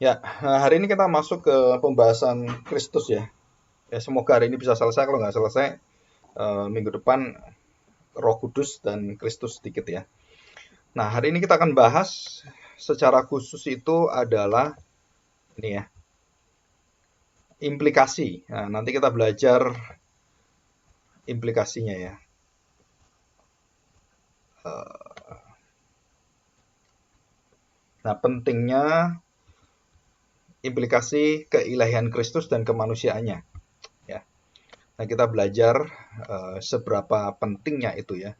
Ya, hari ini kita masuk ke pembahasan Kristus ya. Ya, semoga hari ini bisa selesai. Kalau nggak selesai, minggu depan Roh Kudus dan Kristus sedikit ya. Nah, hari ini kita akan bahas secara khusus itu adalah ini ya, implikasi. Nah, nanti kita belajar implikasinya ya. Eh, Nah, pentingnya implikasi keilahian Kristus dan kemanusiaannya ya. Nah, kita belajar seberapa pentingnya itu ya.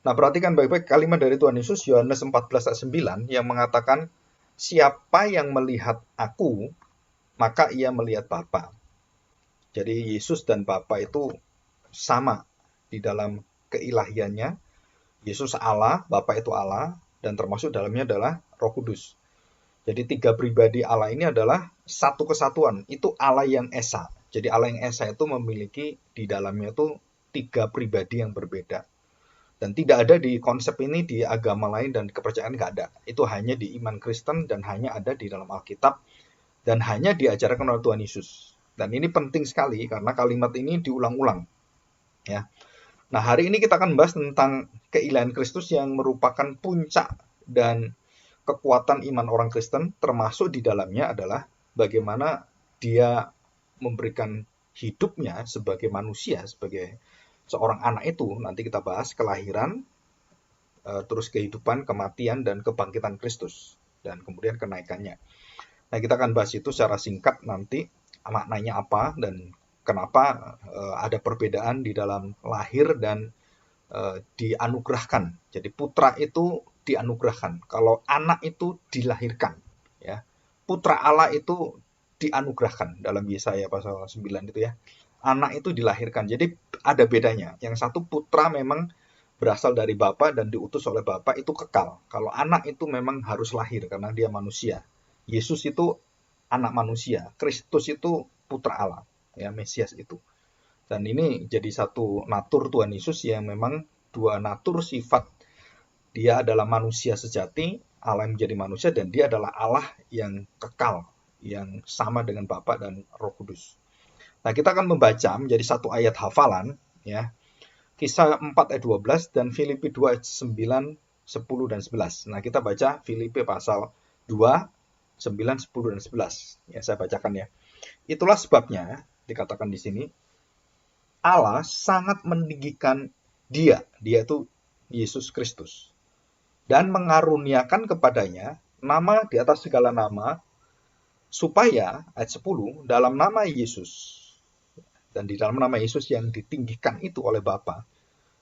Nah, perhatikan baik-baik kalimat dari Tuhan Yesus Yohanes 14 ayat 9 yang mengatakan, "Siapa yang melihat aku, maka ia melihat Bapa." Jadi Yesus dan Bapa itu sama di dalam keilahiannya. Yesus Allah, Bapa itu Allah, dan termasuk dalamnya adalah Roh Kudus. Jadi tiga pribadi Allah ini adalah satu kesatuan. Itu Allah yang esa. Jadi Allah yang esa itu memiliki di dalamnya itu tiga pribadi yang berbeda. Dan tidak ada di konsep ini di agama lain dan kepercayaan nggak ada. Itu hanya di iman Kristen dan hanya ada di dalam Alkitab dan hanya diajarkan oleh Tuhan Yesus. Dan ini penting sekali karena kalimat ini diulang-ulang. Ya. Nah, hari ini kita akan bahas tentang keilahian Kristus yang merupakan puncak dan kekuatan iman orang Kristen, termasuk di dalamnya adalah bagaimana dia memberikan hidupnya sebagai manusia, sebagai seorang anak itu. Nanti kita bahas kelahiran, terus kehidupan, kematian, dan kebangkitan Kristus. Dan kemudian kenaikannya. Nah, kita akan bahas itu secara singkat nanti, maknanya apa, dan kenapa ada perbedaan di dalam lahir dan dianugerahkan. Jadi putra itu dianugerahkan. Kalau anak itu dilahirkan. Ya. Putra Allah itu dianugerahkan dalam Yesaya pasal 9 itu ya. Anak itu dilahirkan. Jadi ada bedanya. Yang satu putra memang berasal dari Bapa dan diutus oleh Bapa itu kekal. Kalau anak itu memang harus lahir karena dia manusia. Yesus itu anak manusia, Kristus itu putra Allah, ya Mesias itu. Dan ini jadi satu natur Tuhan Yesus yang memang dua natur sifat. Dia adalah manusia sejati, Allah yang menjadi manusia, dan dia adalah Allah yang kekal, yang sama dengan Bapa dan Roh Kudus. Nah, kita akan membaca menjadi satu ayat hafalan, ya. Kisah 4 ayat 12 dan Filipi 2 ayat 9, 10 dan 11. Nah, kita baca Filipi pasal 2, 9, 10 dan 11. Ya, saya bacakan ya. Itulah sebabnya dikatakan di sini Allah sangat meninggikan dia itu Yesus Kristus dan mengaruniakan kepadanya nama di atas segala nama supaya ayat 10 dalam nama Yesus dan di dalam nama Yesus yang ditinggikan itu oleh Bapa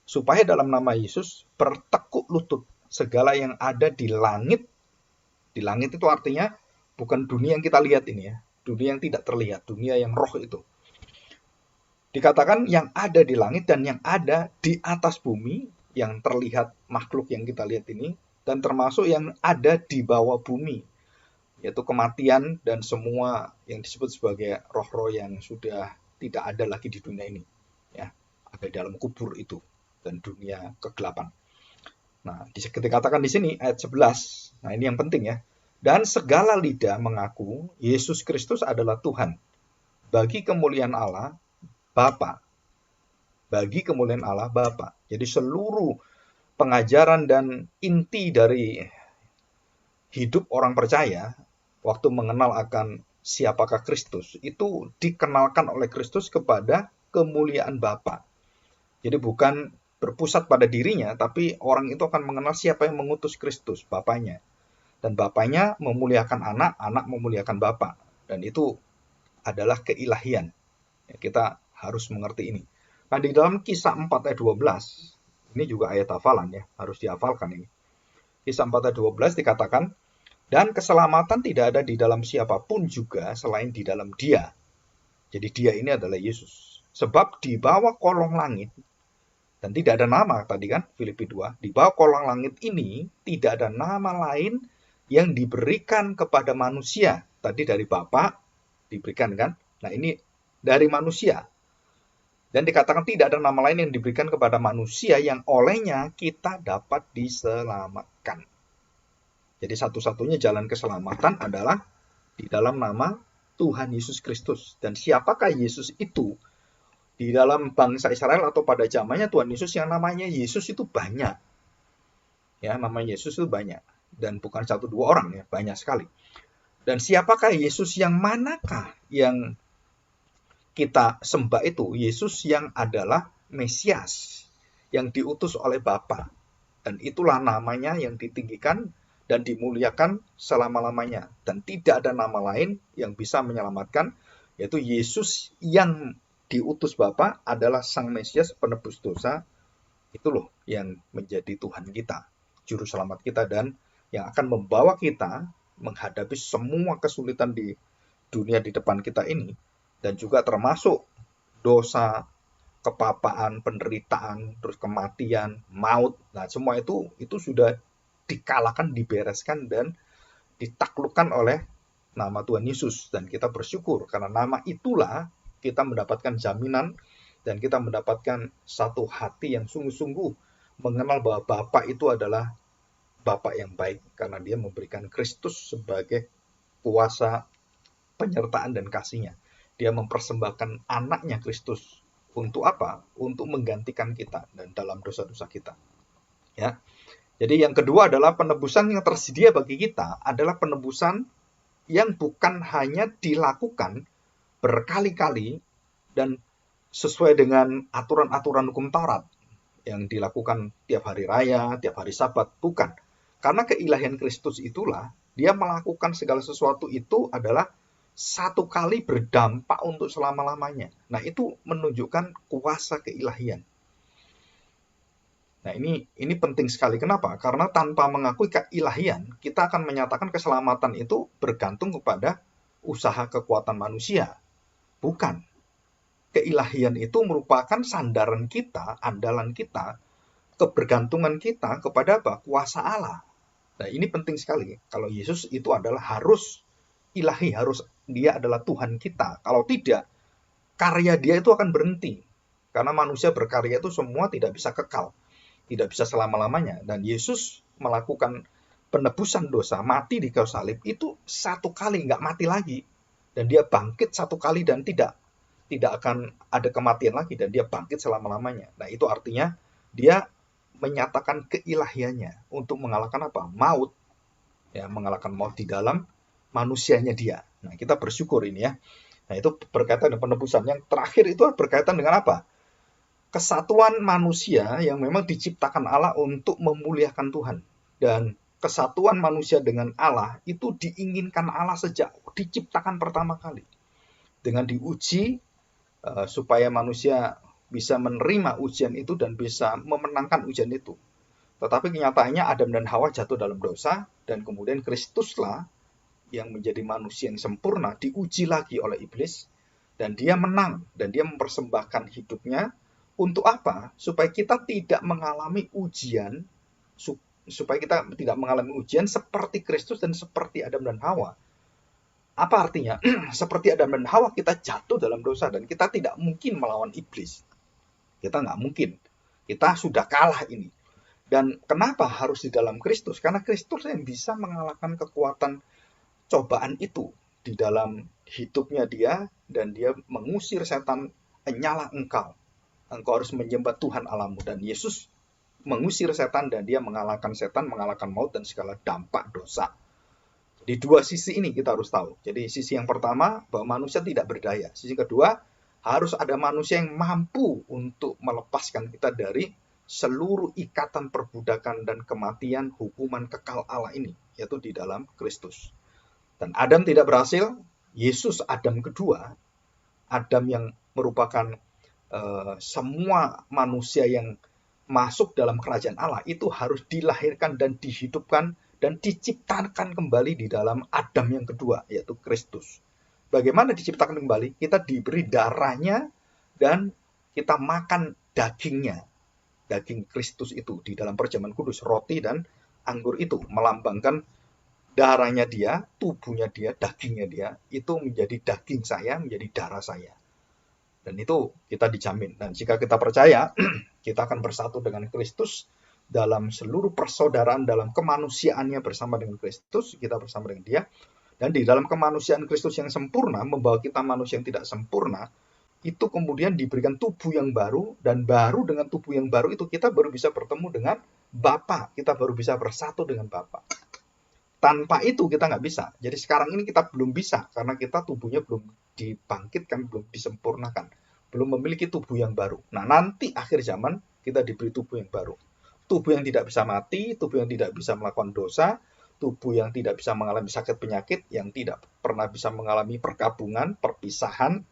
supaya dalam nama Yesus bertekuk lutut segala yang ada di langit. Di langit itu artinya bukan dunia yang kita lihat ini ya, dunia yang tidak terlihat, dunia yang roh itu. Dikatakan yang ada di langit dan yang ada di atas bumi, yang terlihat makhluk yang kita lihat ini, dan termasuk yang ada di bawah bumi, yaitu kematian dan semua yang disebut sebagai roh-roh yang sudah tidak ada lagi di dunia ini. Ya, ada di dalam kubur itu dan dunia kegelapan. Nah, dikatakan di sini ayat 11. Nah, ini yang penting ya. Dan segala lidah mengaku Yesus Kristus adalah Tuhan bagi kemuliaan Allah Bapa. Bagi kemuliaan Allah Bapa. Jadi seluruh pengajaran dan inti dari hidup orang percaya waktu mengenal akan siapakah Kristus itu dikenalkan oleh Kristus kepada kemuliaan Bapa. Jadi bukan berpusat pada dirinya, tapi orang itu akan mengenal siapa yang mengutus Kristus, Bapaknya. Dan Bapaknya memuliakan anak, anak memuliakan Bapa. Dan itu adalah keilahian. Ya, kita harus mengerti ini. Nah, di dalam kisah 4 ayat 12, ini juga ayat hafalan ya, harus dihafalkan ini. Kisah 4 ayat 12 dikatakan, dan keselamatan tidak ada di dalam siapapun juga selain di dalam dia. Jadi dia ini adalah Yesus. Sebab di bawah kolong langit, dan tidak ada nama tadi kan, Filipi 2, di bawah kolong langit ini tidak ada nama lain yang diberikan kepada manusia. Tadi dari Bapa diberikan kan. Nah ini dari manusia. Dan dikatakan tidak ada nama lain yang diberikan kepada manusia yang olehnya kita dapat diselamatkan. Jadi satu-satunya jalan keselamatan adalah di dalam nama Tuhan Yesus Kristus. Dan siapakah Yesus itu? Di dalam bangsa Israel atau pada zamannya Tuhan Yesus yang namanya Yesus itu banyak. Ya, namanya Yesus itu banyak. Dan bukan 1-2 orang ya, banyak sekali. Dan siapakah Yesus yang manakah yang kita sembah itu? Yesus yang adalah Mesias, yang diutus oleh Bapa. Dan itulah namanya yang ditinggikan dan dimuliakan selama-lamanya. Dan tidak ada nama lain yang bisa menyelamatkan, yaitu Yesus yang diutus Bapa adalah Sang Mesias penebus dosa. Itu loh yang menjadi Tuhan kita, juru selamat kita, dan yang akan membawa kita menghadapi semua kesulitan di dunia di depan kita ini, dan juga termasuk dosa, kepapaan, penderitaan, terus kematian, maut. Nah, semua itu sudah dikalahkan, dibereskan, dan ditaklukkan oleh nama Tuhan Yesus. Dan kita bersyukur karena nama itulah kita mendapatkan jaminan dan kita mendapatkan satu hati yang sungguh-sungguh mengenal bahwa Bapa itu adalah Bapa yang baik karena dia memberikan Kristus sebagai kuasa penyertaan dan kasih-Nya. Dia mempersembahkan anaknya Kristus. Untuk apa? Untuk menggantikan kita dan dalam dosa-dosa kita. Ya. Jadi yang kedua adalah penebusan yang tersedia bagi kita adalah penebusan yang bukan hanya dilakukan berkali-kali dan sesuai dengan aturan-aturan hukum Taurat yang dilakukan tiap hari raya, tiap hari Sabat, bukan. Karena keilahian Kristus itulah dia melakukan segala sesuatu itu adalah satu kali berdampak untuk selama-lamanya. Nah, itu menunjukkan kuasa keilahian. Nah, ini penting sekali. Kenapa? Karena tanpa mengakui keilahian, kita akan menyatakan keselamatan itu bergantung kepada usaha kekuatan manusia. Bukan. Keilahian itu merupakan sandaran kita, andalan kita, kebergantungan kita kepada apa? Kuasa Allah. Nah, ini penting sekali. Kalau Yesus itu adalah harus ilahi, harus dia adalah Tuhan kita. Kalau tidak, karya dia itu akan berhenti. Karena manusia berkarya itu semua tidak bisa kekal. Tidak bisa selama-lamanya. Dan Yesus melakukan penebusan dosa, mati di kayu salib, itu satu kali, nggak mati lagi. Dan dia bangkit satu kali dan tidak akan ada kematian lagi. Dan dia bangkit selama-lamanya. Nah, itu artinya dia menyatakan keilahiannya untuk mengalahkan apa? Maut. Ya, mengalahkan maut di dalam manusianya dia. Nah, kita bersyukur ini ya. Nah, itu berkaitan dengan penebusan. Yang terakhir itu berkaitan dengan apa? Kesatuan manusia yang memang diciptakan Allah untuk memuliakan Tuhan. Dan kesatuan manusia dengan Allah itu diinginkan Allah sejak diciptakan pertama kali. Dengan diuji supaya manusia bisa menerima ujian itu dan bisa memenangkan ujian itu. Tetapi kenyataannya Adam dan Hawa jatuh dalam dosa dan kemudian Kristuslah yang menjadi manusia yang sempurna diuji lagi oleh iblis dan dia menang dan dia mempersembahkan hidupnya untuk apa? Supaya kita tidak mengalami ujian, supaya kita tidak mengalami ujian seperti Kristus dan seperti Adam dan Hawa. Apa artinya? Seperti Adam dan Hawa kita jatuh dalam dosa dan kita tidak mungkin melawan iblis. Kita nggak mungkin. Kita sudah kalah ini. Dan kenapa harus di dalam Kristus? Karena Kristus yang bisa mengalahkan kekuatan cobaan itu di dalam hidupnya dia dan dia mengusir setan, "Nyalah engkau harus menyembah Tuhan Allahmu." Dan Yesus mengusir setan dan dia mengalahkan setan, mengalahkan maut dan segala dampak dosa. Di dua sisi ini kita harus tahu. Jadi sisi yang pertama bahwa manusia tidak berdaya. Sisi kedua harus ada manusia yang mampu untuk melepaskan kita dari seluruh ikatan perbudakan dan kematian hukuman kekal Allah ini, yaitu di dalam Kristus. Dan Adam tidak berhasil, Yesus Adam kedua, Adam yang merupakan semua manusia yang masuk dalam kerajaan Allah itu harus dilahirkan dan dihidupkan dan diciptakan kembali di dalam Adam yang kedua, yaitu Kristus. Bagaimana diciptakan kembali? Kita diberi darahnya dan kita makan dagingnya. Daging Kristus itu di dalam perjamuan kudus, roti dan anggur itu melambangkan darahnya dia, tubuhnya dia, dagingnya dia, itu menjadi daging saya, menjadi darah saya. Dan itu kita dijamin. Dan jika kita percaya, kita akan bersatu dengan Kristus dalam seluruh persaudaraan, dalam kemanusiaannya bersama dengan Kristus, kita bersama dengan dia. Dan di dalam kemanusiaan Kristus yang sempurna, membawa kita manusia yang tidak sempurna, itu kemudian diberikan tubuh yang baru, dan baru dengan tubuh yang baru itu kita baru bisa bertemu dengan Bapa, kita baru bisa bersatu dengan Bapa. Tanpa itu kita nggak bisa. Jadi sekarang ini kita belum bisa, karena kita tubuhnya belum dibangkitkan, belum disempurnakan, belum memiliki tubuh yang baru. Nah, nanti akhir zaman kita diberi tubuh yang baru. Tubuh yang tidak bisa mati, tubuh yang tidak bisa melakukan dosa, tubuh yang tidak bisa mengalami sakit penyakit, yang tidak pernah bisa mengalami perkabungan, perpisahan,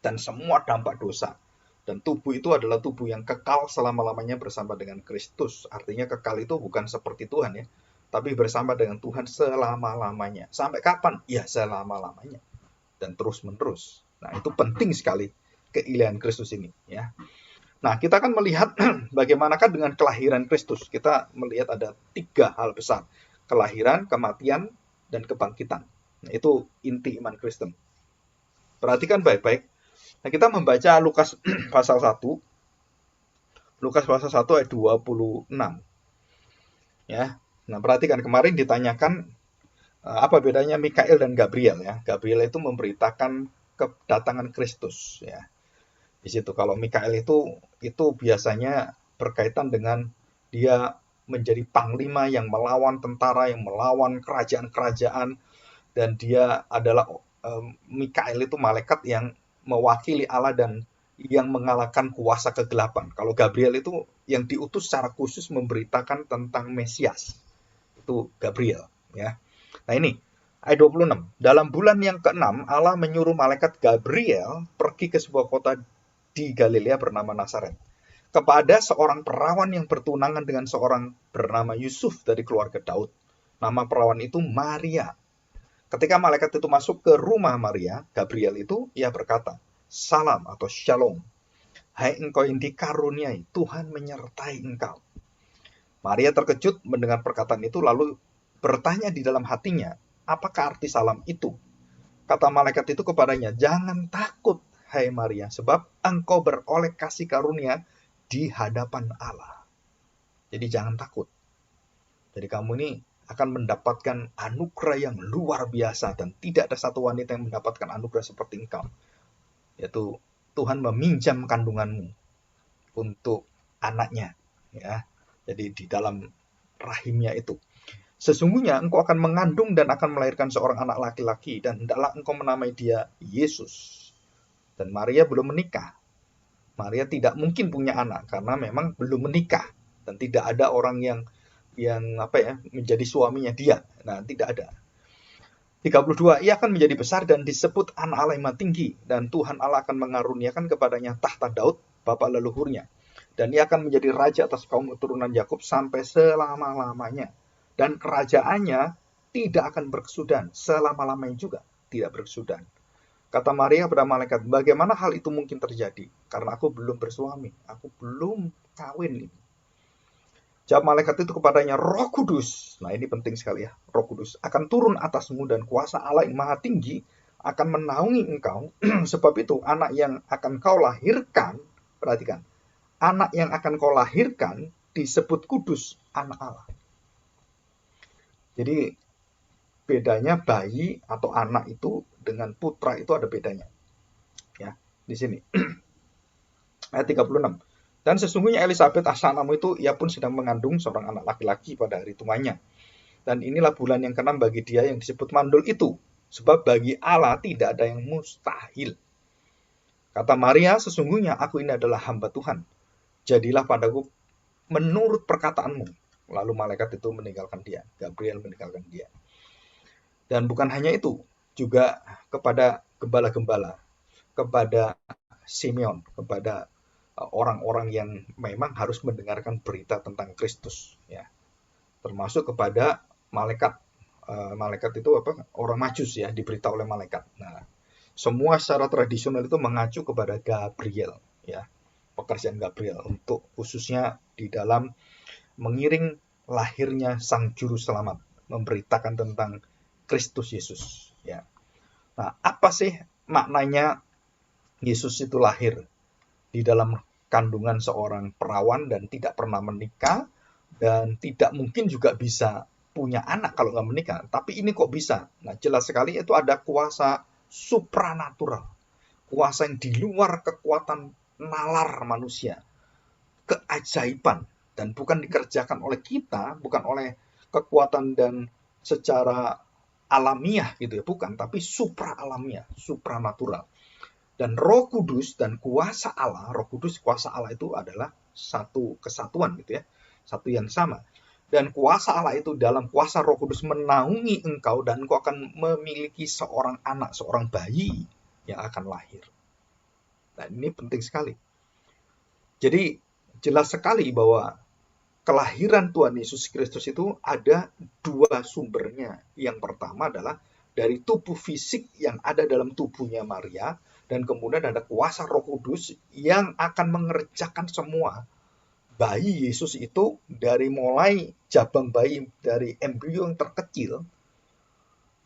dan semua dampak dosa. Dan tubuh itu adalah tubuh yang kekal selama-lamanya bersama dengan Kristus. Artinya kekal itu bukan seperti Tuhan ya, tapi bersama dengan Tuhan selama-lamanya. Sampai kapan? Ya selama-lamanya. Dan terus-menerus. Nah, itu penting sekali keilahian Kristus ini ya. Nah, kita akan melihat bagaimanakah dengan kelahiran Kristus. Kita melihat ada 3 hal besar. Kelahiran, kematian, dan kebangkitan. Nah, itu inti iman Kristen. Perhatikan baik-baik. Nah, kita membaca Lukas pasal 1. Lukas pasal 1 ayat 26. Ya. Nah, perhatikan, kemarin ditanyakan apa bedanya Mikael dan Gabriel ya. Gabriel itu memberitakan kedatangan Kristus ya. Di situ kalau Mikael itu biasanya berkaitan dengan dia menjadi panglima yang melawan tentara, yang melawan kerajaan-kerajaan, dan dia adalah Mikael itu malaikat yang mewakili Allah dan yang mengalahkan kuasa kegelapan. Kalau Gabriel itu yang diutus secara khusus memberitakan tentang Mesias. Itu Gabriel ya. Nah, ini ayat 26. Dalam bulan yang ke-6 Allah menyuruh malaikat Gabriel pergi ke sebuah kota di Galilea bernama Nazaret, kepada seorang perawan yang bertunangan dengan seorang bernama Yusuf dari keluarga Daud. Nama perawan itu Maria. Ketika malaikat itu masuk ke rumah Maria, Gabriel itu, ia berkata, "Salam" atau "Shalom. Hai engkau yang dikaruniai, Tuhan menyertai engkau." Maria terkejut mendengar perkataan itu, lalu bertanya di dalam hatinya, apakah arti salam itu? Kata malaikat itu kepadanya, "Jangan takut, hai Maria, sebab engkau beroleh kasih karunia di hadapan Allah." Jadi jangan takut. Jadi kamu ini akan mendapatkan anugerah yang luar biasa, dan tidak ada satu wanita yang mendapatkan anugerah seperti engkau. Yaitu Tuhan meminjam kandunganmu untuk anaknya. Ya. Jadi di dalam rahimnya itu. Sesungguhnya engkau akan mengandung dan akan melahirkan seorang anak laki-laki, dan hendaklah engkau menamai dia Yesus. Dan Maria belum menikah. Maria tidak mungkin punya anak karena memang belum menikah, dan tidak ada orang yang menjadi suaminya dia. Nah, tidak ada. 32, ia akan menjadi besar dan disebut anak Allah yang maha tinggi, dan Tuhan Allah akan mengaruniakan kepadanya tahta Daud, bapa leluhurnya. Dan ia akan menjadi raja atas kaum keturunan Yakub sampai selama-lamanya. Dan kerajaannya tidak akan berkesudahan, selama-lamanya juga tidak berkesudahan. Kata Maria kepada malaikat, bagaimana hal itu mungkin terjadi? Karena aku belum bersuami, aku belum kawin. Jawab malaikat itu kepadanya, Roh Kudus, nah ini penting sekali ya, Roh Kudus akan turun atasmu, dan kuasa Allah yang maha tinggi akan menaungi engkau. Sebab itu anak yang akan kau lahirkan, perhatikan, anak yang akan kau lahirkan disebut kudus, anak Allah. Jadi bedanya bayi atau anak itu dengan putra itu ada bedanya. Ya, di sini. Ayat 36. Dan sesungguhnya Elisabeth asanamu itu, ia pun sedang mengandung seorang anak laki-laki pada hari tuanya. Dan inilah bulan yang ke-6 bagi dia yang disebut mandul itu. Sebab bagi Allah tidak ada yang mustahil. Kata Maria, sesungguhnya aku ini adalah hamba Tuhan. Jadilah padaku menurut perkataanmu. Lalu malaikat itu meninggalkan dia. Gabriel meninggalkan dia. Dan bukan hanya itu, juga kepada gembala-gembala, kepada Simeon, kepada orang-orang yang memang harus mendengarkan berita tentang Kristus, ya. Termasuk kepada malaikat. Malaikat itu orang Majus ya, diberitahu oleh malaikat. Nah, semua secara tradisional itu mengacu kepada Gabriel, ya. Pekerjaan Gabriel untuk khususnya di dalam mengiring lahirnya Sang Juru Selamat, memberitakan tentang Kristus Yesus, ya. Nah, apa sih maknanya Yesus itu lahir di dalam kandungan seorang perawan dan tidak pernah menikah, dan tidak mungkin juga bisa punya anak kalau nggak menikah. Tapi ini kok bisa? Nah, jelas sekali itu ada kuasa supranatural. Kuasa yang di luar kekuatan nalar manusia. Keajaiban. Dan bukan dikerjakan oleh kita, bukan oleh kekuatan dan secara alamiah gitu ya, bukan, tapi supra alamiah, supranatural. Dan Roh Kudus dan kuasa Allah, Roh Kudus kuasa Allah itu adalah satu kesatuan gitu ya, satu yang sama. Dan kuasa Allah itu dalam kuasa Roh Kudus menaungi engkau dan engkau akan memiliki seorang anak, seorang bayi yang akan lahir. Nah, ini penting sekali. Jadi jelas sekali bahwa kelahiran Tuhan Yesus Kristus itu ada dua sumbernya. Yang pertama adalah dari tubuh fisik yang ada dalam tubuhnya Maria, dan kemudian ada kuasa Roh Kudus yang akan mengerjakan semua. Bayi Yesus itu dari mulai jabang bayi, dari embrio yang terkecil,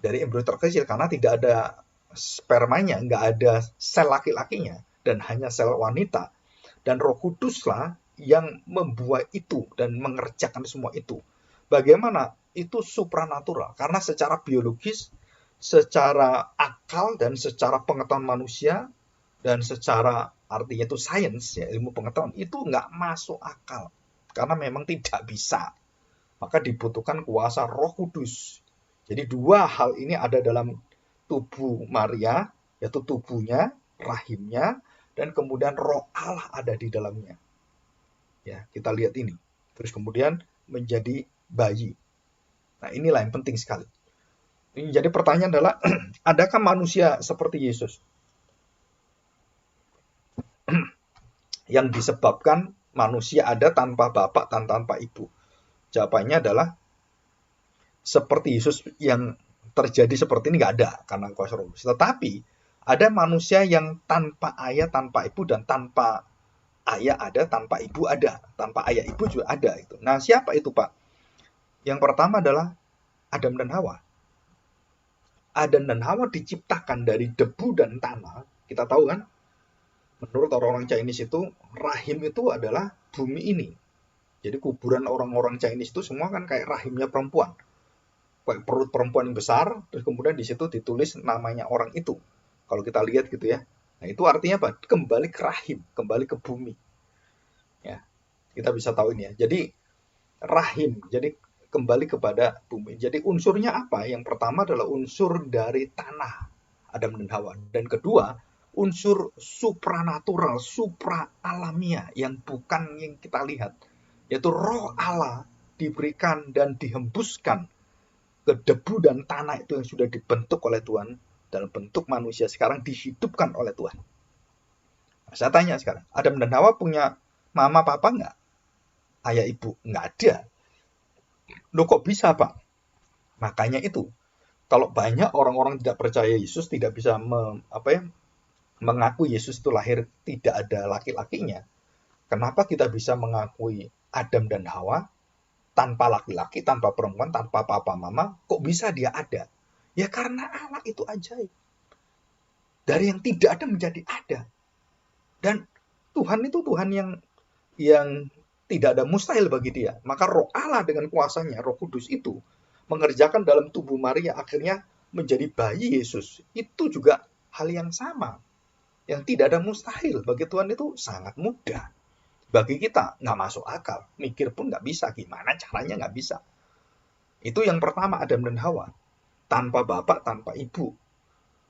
karena tidak ada spermanya, nggak ada sel laki-lakinya, dan hanya sel wanita. Dan Roh Kuduslah yang membuat itu dan mengerjakan semua itu. Bagaimana? Itu supranatural. Karena secara biologis, secara akal, dan secara pengetahuan manusia, dan secara artinya itu sains, ya, ilmu pengetahuan, itu nggak masuk akal. Karena memang tidak bisa. Maka dibutuhkan kuasa Roh Kudus. Jadi dua hal ini ada dalam tubuh Maria, yaitu tubuhnya, rahimnya, dan kemudian Roh Allah ada di dalamnya. Ya, kita lihat ini. Terus kemudian menjadi bayi. Nah, inilah yang penting sekali. Jadi pertanyaan adalah, adakah manusia seperti Yesus? Yang disebabkan manusia ada tanpa bapak dan tanpa ibu. Jawabannya adalah, seperti Yesus yang terjadi seperti ini nggak ada karena kuasa Roh Kudus. Tetapi ada manusia yang tanpa ayah, tanpa ibu, dan tanpa ayah ada, tanpa ibu ada, tanpa ayah ibu juga ada itu. Nah, siapa itu, Pak? Yang pertama adalah Adam dan Hawa. Adam dan Hawa diciptakan dari debu dan tanah. Kita tahu kan? Menurut orang-orang Chinese itu, rahim itu adalah bumi ini. Jadi kuburan orang-orang Chinese itu semua kan kayak rahimnya perempuan. Kayak perut perempuan yang besar, terus kemudian di situ ditulis namanya orang itu. Kalau kita lihat gitu ya. Nah, itu artinya apa? Kembali ke rahim, kembali ke bumi. Ya, kita bisa tahu ini ya. Jadi rahim, jadi kembali kepada bumi. Jadi unsurnya apa? Yang pertama adalah unsur dari tanah, Adam dan Hawa. Dan kedua, unsur supranatural, supra alamiah yang bukan yang kita lihat, yaitu Roh Allah diberikan dan dihembuskan ke debu dan tanah itu yang sudah dibentuk oleh Tuhan dalam bentuk manusia, sekarang dihidupkan oleh Tuhan. Nah, saya tanya sekarang, Adam dan Hawa punya mama papa nggak? Ayah ibu? Nggak ada. Loh, kok bisa, Pak? Makanya itu, kalau banyak orang-orang tidak percaya Yesus tidak bisa mengaku Yesus itu lahir tidak ada laki-lakinya. Kenapa kita bisa mengakui Adam dan Hawa tanpa laki-laki, tanpa perempuan, tanpa papa mama, kok bisa dia ada? Ya karena Allah itu ajaib. Dari yang tidak ada menjadi ada. Dan Tuhan itu Tuhan yang tidak ada mustahil bagi dia. Maka Roh Allah dengan kuasanya, Roh Kudus itu mengerjakan dalam tubuh Maria akhirnya menjadi bayi Yesus. Itu juga hal yang sama. Yang tidak ada mustahil. Bagi Tuhan itu sangat mudah. Bagi kita nggak masuk akal. Mikir pun nggak bisa. Gimana caranya nggak bisa. Itu yang pertama, Adam dan Hawa. Tanpa bapak, tanpa ibu.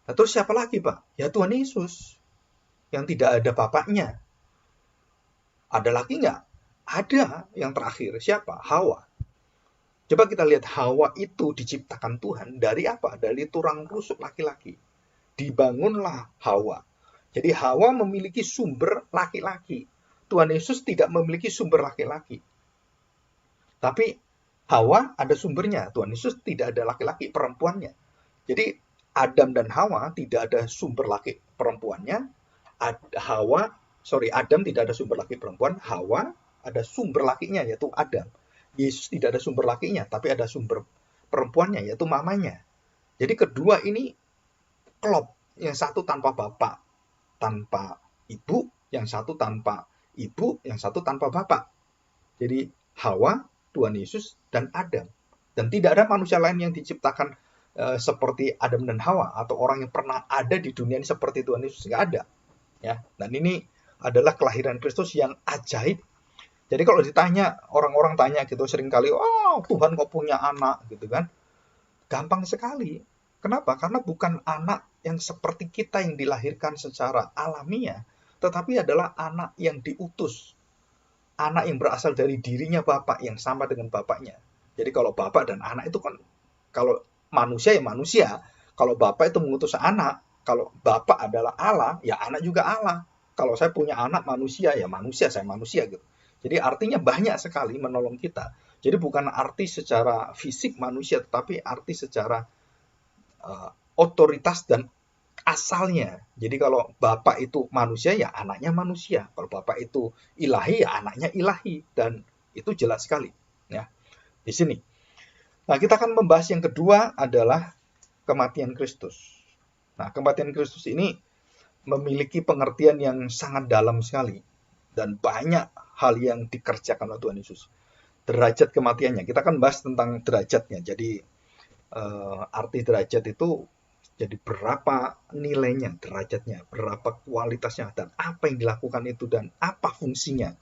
Nah, terus siapa lagi, Pak? Ya Tuhan Yesus. Yang tidak ada bapaknya. Ada lagi nggak? Ada yang terakhir. Siapa? Hawa. Coba kita lihat, Hawa itu diciptakan Tuhan dari apa? Dari tulang rusuk laki-laki. Dibangunlah Hawa. Jadi Hawa memiliki sumber laki-laki. Tuhan Yesus tidak memiliki sumber laki-laki. Tapi Hawa ada sumbernya. Tuhan Yesus tidak ada laki-laki, perempuannya. Jadi Adam dan Hawa tidak ada sumber laki perempuannya. Adam tidak ada sumber laki perempuan. Hawa ada sumber lakinya, yaitu Adam. Yesus tidak ada sumber lakinya, tapi ada sumber perempuannya, yaitu mamanya. Jadi kedua ini klop. Yang satu tanpa bapak, tanpa ibu. Yang satu tanpa ibu, yang satu tanpa bapak. Jadi Hawa, Tuhan Yesus, dan Adam. Dan tidak ada manusia lain yang diciptakan seperti Adam dan Hawa atau orang yang pernah ada di dunia ini seperti Tuhan Yesus, nggak ada. Ya, dan ini adalah kelahiran Kristus yang ajaib. Jadi kalau ditanya, orang-orang tanya gitu seringkali, oh Tuhan kok punya anak gitu kan? Gampang sekali. Kenapa? Karena bukan anak yang seperti kita yang dilahirkan secara alamiah, tetapi adalah anak yang diutus. Anak yang berasal dari dirinya Bapak yang sama dengan Bapaknya. Jadi kalau Bapak dan anak itu kan, kalau manusia ya manusia. Kalau Bapak itu mengutus anak, kalau Bapak adalah Allah, ya anak juga Allah. Kalau saya punya anak manusia, ya manusia, saya manusia gitu. Jadi artinya banyak sekali menolong kita. Jadi bukan arti secara fisik manusia, tetapi arti secara otoritas dan asalnya. Jadi kalau Bapak itu manusia, ya anaknya manusia. Kalau Bapak itu ilahi, ya anaknya ilahi. Dan itu jelas sekali. Ya, di sini. Nah, kita akan membahas yang kedua adalah kematian Kristus. Nah, kematian Kristus ini memiliki pengertian yang sangat dalam sekali. Dan banyak hal yang dikerjakan oleh Tuhan Yesus. Derajat kematiannya. Kita akan bahas tentang derajatnya. Jadi, arti derajat itu jadi berapa nilainya, derajatnya, berapa kualitasnya, dan apa yang dilakukan itu, dan apa fungsinya.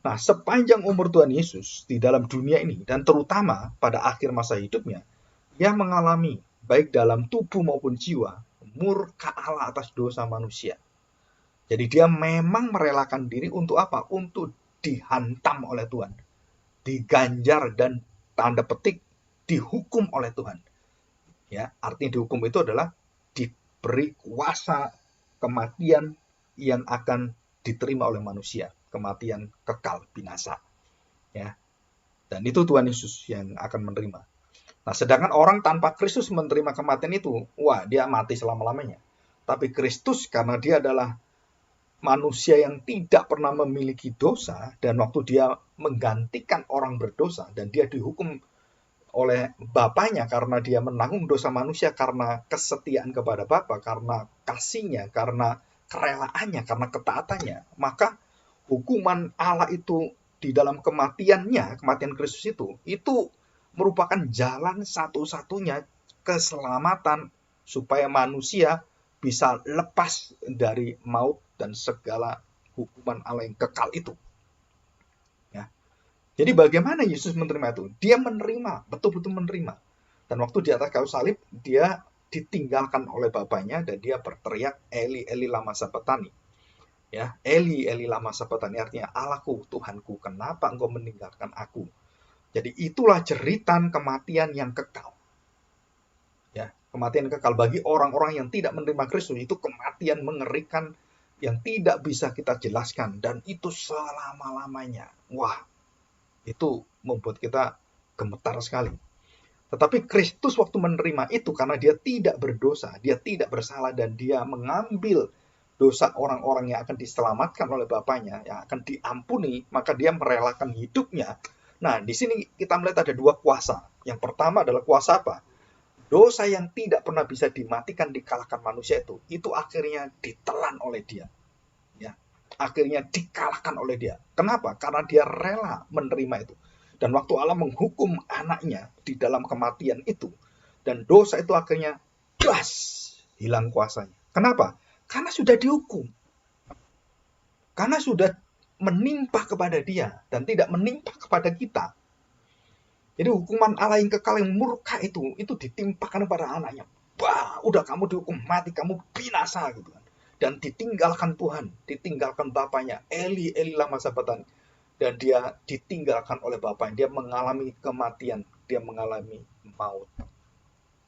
Nah, sepanjang umur Tuhan Yesus di dalam dunia ini, dan terutama pada akhir masa hidupnya, dia mengalami, baik dalam tubuh maupun jiwa, murka Allah atas dosa manusia. Jadi dia memang merelakan diri untuk apa? Untuk dihantam oleh Tuhan. Diganjar dan tanda petik dihukum oleh Tuhan. Ya, artinya dihukum itu adalah diberi kuasa kematian yang akan diterima oleh manusia, kematian kekal binasa. Ya, dan itu Tuhan Yesus yang akan menerima. Nah, sedangkan orang tanpa Kristus menerima kematian itu, wah, dia mati selama-lamanya. Tapi Kristus karena dia adalah manusia yang tidak pernah memiliki dosa, dan waktu dia menggantikan orang berdosa dan dia dihukum oleh Bapaknya karena dia menanggung dosa manusia, karena kesetiaan kepada Bapa, karena kasihnya, karena kerelaannya, karena ketaatannya, maka hukuman Allah itu di dalam kematiannya, kematian Kristus itu merupakan jalan satu-satunya keselamatan supaya manusia bisa lepas dari maut dan segala hukuman Allah yang kekal itu. Jadi bagaimana Yesus menerima itu? Dia menerima, betul-betul menerima. Dan waktu di atas kayu salib, dia ditinggalkan oleh Bapaknya dan dia berteriak, Eli, Eli lama sabachthani. Ya, Eli, Eli lama sabachthani artinya, Allahku, Tuhanku, kenapa engkau meninggalkan aku? Jadi itulah jeritan kematian yang kekal. Ya, kematian kekal bagi orang-orang yang tidak menerima Kristus itu kematian mengerikan yang tidak bisa kita jelaskan, dan itu selama-lamanya. Wah, itu membuat kita gemetar sekali. Tetapi Kristus waktu menerima itu karena dia tidak berdosa, dia tidak bersalah, dan dia mengambil dosa orang-orang yang akan diselamatkan oleh Bapaknya, yang akan diampuni, maka dia merelakan hidupnya. Nah, di sini kita melihat ada dua kuasa. Yang pertama adalah kuasa apa? Dosa yang tidak pernah bisa dimatikan, dikalahkan manusia itu akhirnya ditelan oleh dia. Ya, akhirnya dikalahkan oleh dia. Kenapa? Karena dia rela menerima itu. Dan waktu Allah menghukum anaknya di dalam kematian itu, dan dosa itu akhirnya das, hilang kuasanya. Kenapa? Karena sudah dihukum. Karena sudah menimpa kepada dia dan tidak menimpa kepada kita. Jadi hukuman Allah yang kekal yang murka itu ditimpakan kepada anaknya. Wah, udah kamu dihukum mati, kamu binasa gitu kan. Dan ditinggalkan Tuhan, ditinggalkan Bapaknya, Eli, Eli lama sabachthani. Dan dia ditinggalkan oleh Bapaknya, dia mengalami kematian, dia mengalami maut.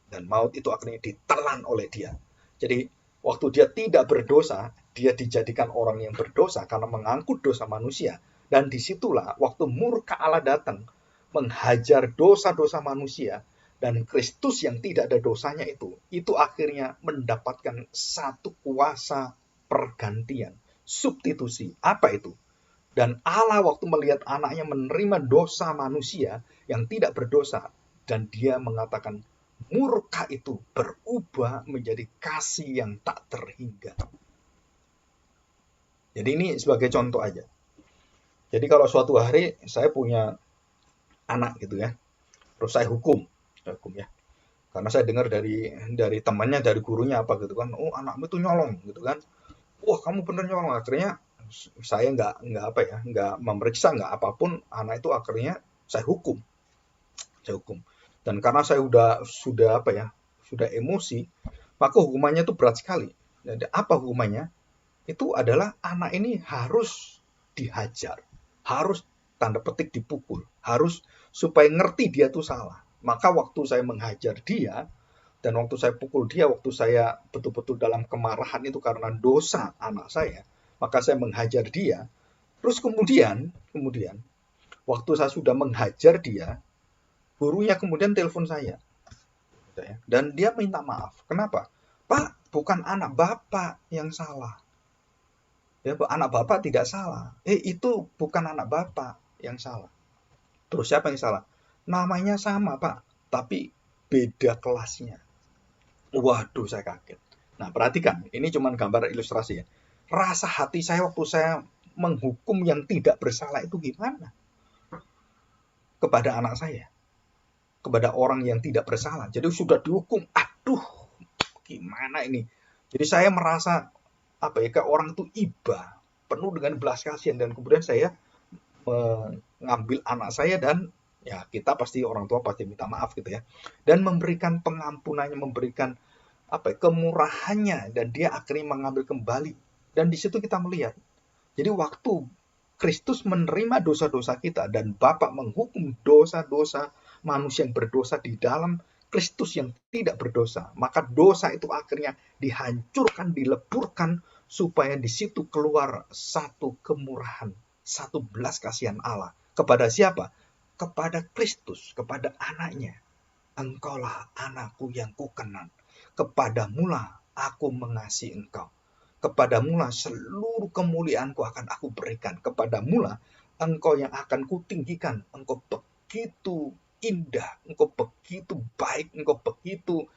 Dan maut itu akhirnya ditelan oleh dia. Jadi waktu dia tidak berdosa, dia dijadikan orang yang berdosa karena mengangkut dosa manusia. Dan disitulah waktu murka Allah datang, menghajar dosa-dosa manusia, dan Kristus yang tidak ada dosanya itu akhirnya mendapatkan satu kuasa pergantian, substitusi. Apa itu? Dan Allah waktu melihat anaknya menerima dosa manusia yang tidak berdosa, dan dia mengatakan murka itu berubah menjadi kasih yang tak terhingga. Jadi ini sebagai contoh aja. Jadi kalau suatu hari saya punya anak gitu ya, Terus saya hukum ya. Karena saya dengar dari temannya, dari gurunya apa gitu kan, oh anakmu itu nyolong gitu kan, wah kamu bener nyolong. Akhirnya saya nggak apa ya, nggak memeriksa nggak apapun, anak itu akhirnya saya hukum, saya hukum. Dan karena saya sudah apa ya, sudah emosi, maka hukumannya itu berat sekali. Jadi apa hukumannya? Itu adalah anak ini harus dihajar, harus tanda petik dipukul, harus supaya ngerti dia tuh salah. Maka waktu saya menghajar dia dan waktu saya pukul dia, waktu saya betul-betul dalam kemarahan itu karena dosa anak saya, maka saya menghajar dia. Terus kemudian waktu saya sudah menghajar dia, gurunya kemudian telepon saya dan dia minta maaf. Kenapa? Pak, bukan anak bapak yang salah. Ya, anak bapak tidak salah. Itu bukan anak bapak yang salah. Terus siapa yang salah? Namanya sama, Pak, tapi beda kelasnya. Waduh, saya kaget. Nah, perhatikan, ini cuma gambar ilustrasi ya. Rasa hati saya waktu saya menghukum yang tidak bersalah itu gimana? Kepada anak saya, kepada orang yang tidak bersalah. Jadi sudah dihukum, aduh, gimana ini? Jadi saya merasa apa ya, ke orang itu iba, penuh dengan belas kasihan dan kemudian saya mengambil anak saya dan ya kita pasti orang tua pasti minta maaf gitu ya dan memberikan pengampunannya, memberikan apa ya, kemurahannya dan dia akhirnya mengambil kembali dan di situ kita melihat jadi waktu Kristus menerima dosa-dosa kita dan Bapa menghukum dosa-dosa manusia yang berdosa di dalam Kristus yang tidak berdosa, maka dosa itu akhirnya dihancurkan, dileburkan supaya di situ keluar satu kemurahan, satu belas kasihan Allah. Kepada siapa? Kepada Kristus, kepada anaknya. Engkaulah anakku yang kukenal. Kepadamulah aku mengasihi engkau. Kepadamulah seluruh kemuliaanku akan aku berikan. Kepadamulah engkau yang akan kutinggikan. Engkau begitu indah, engkau begitu baik, engkau begitu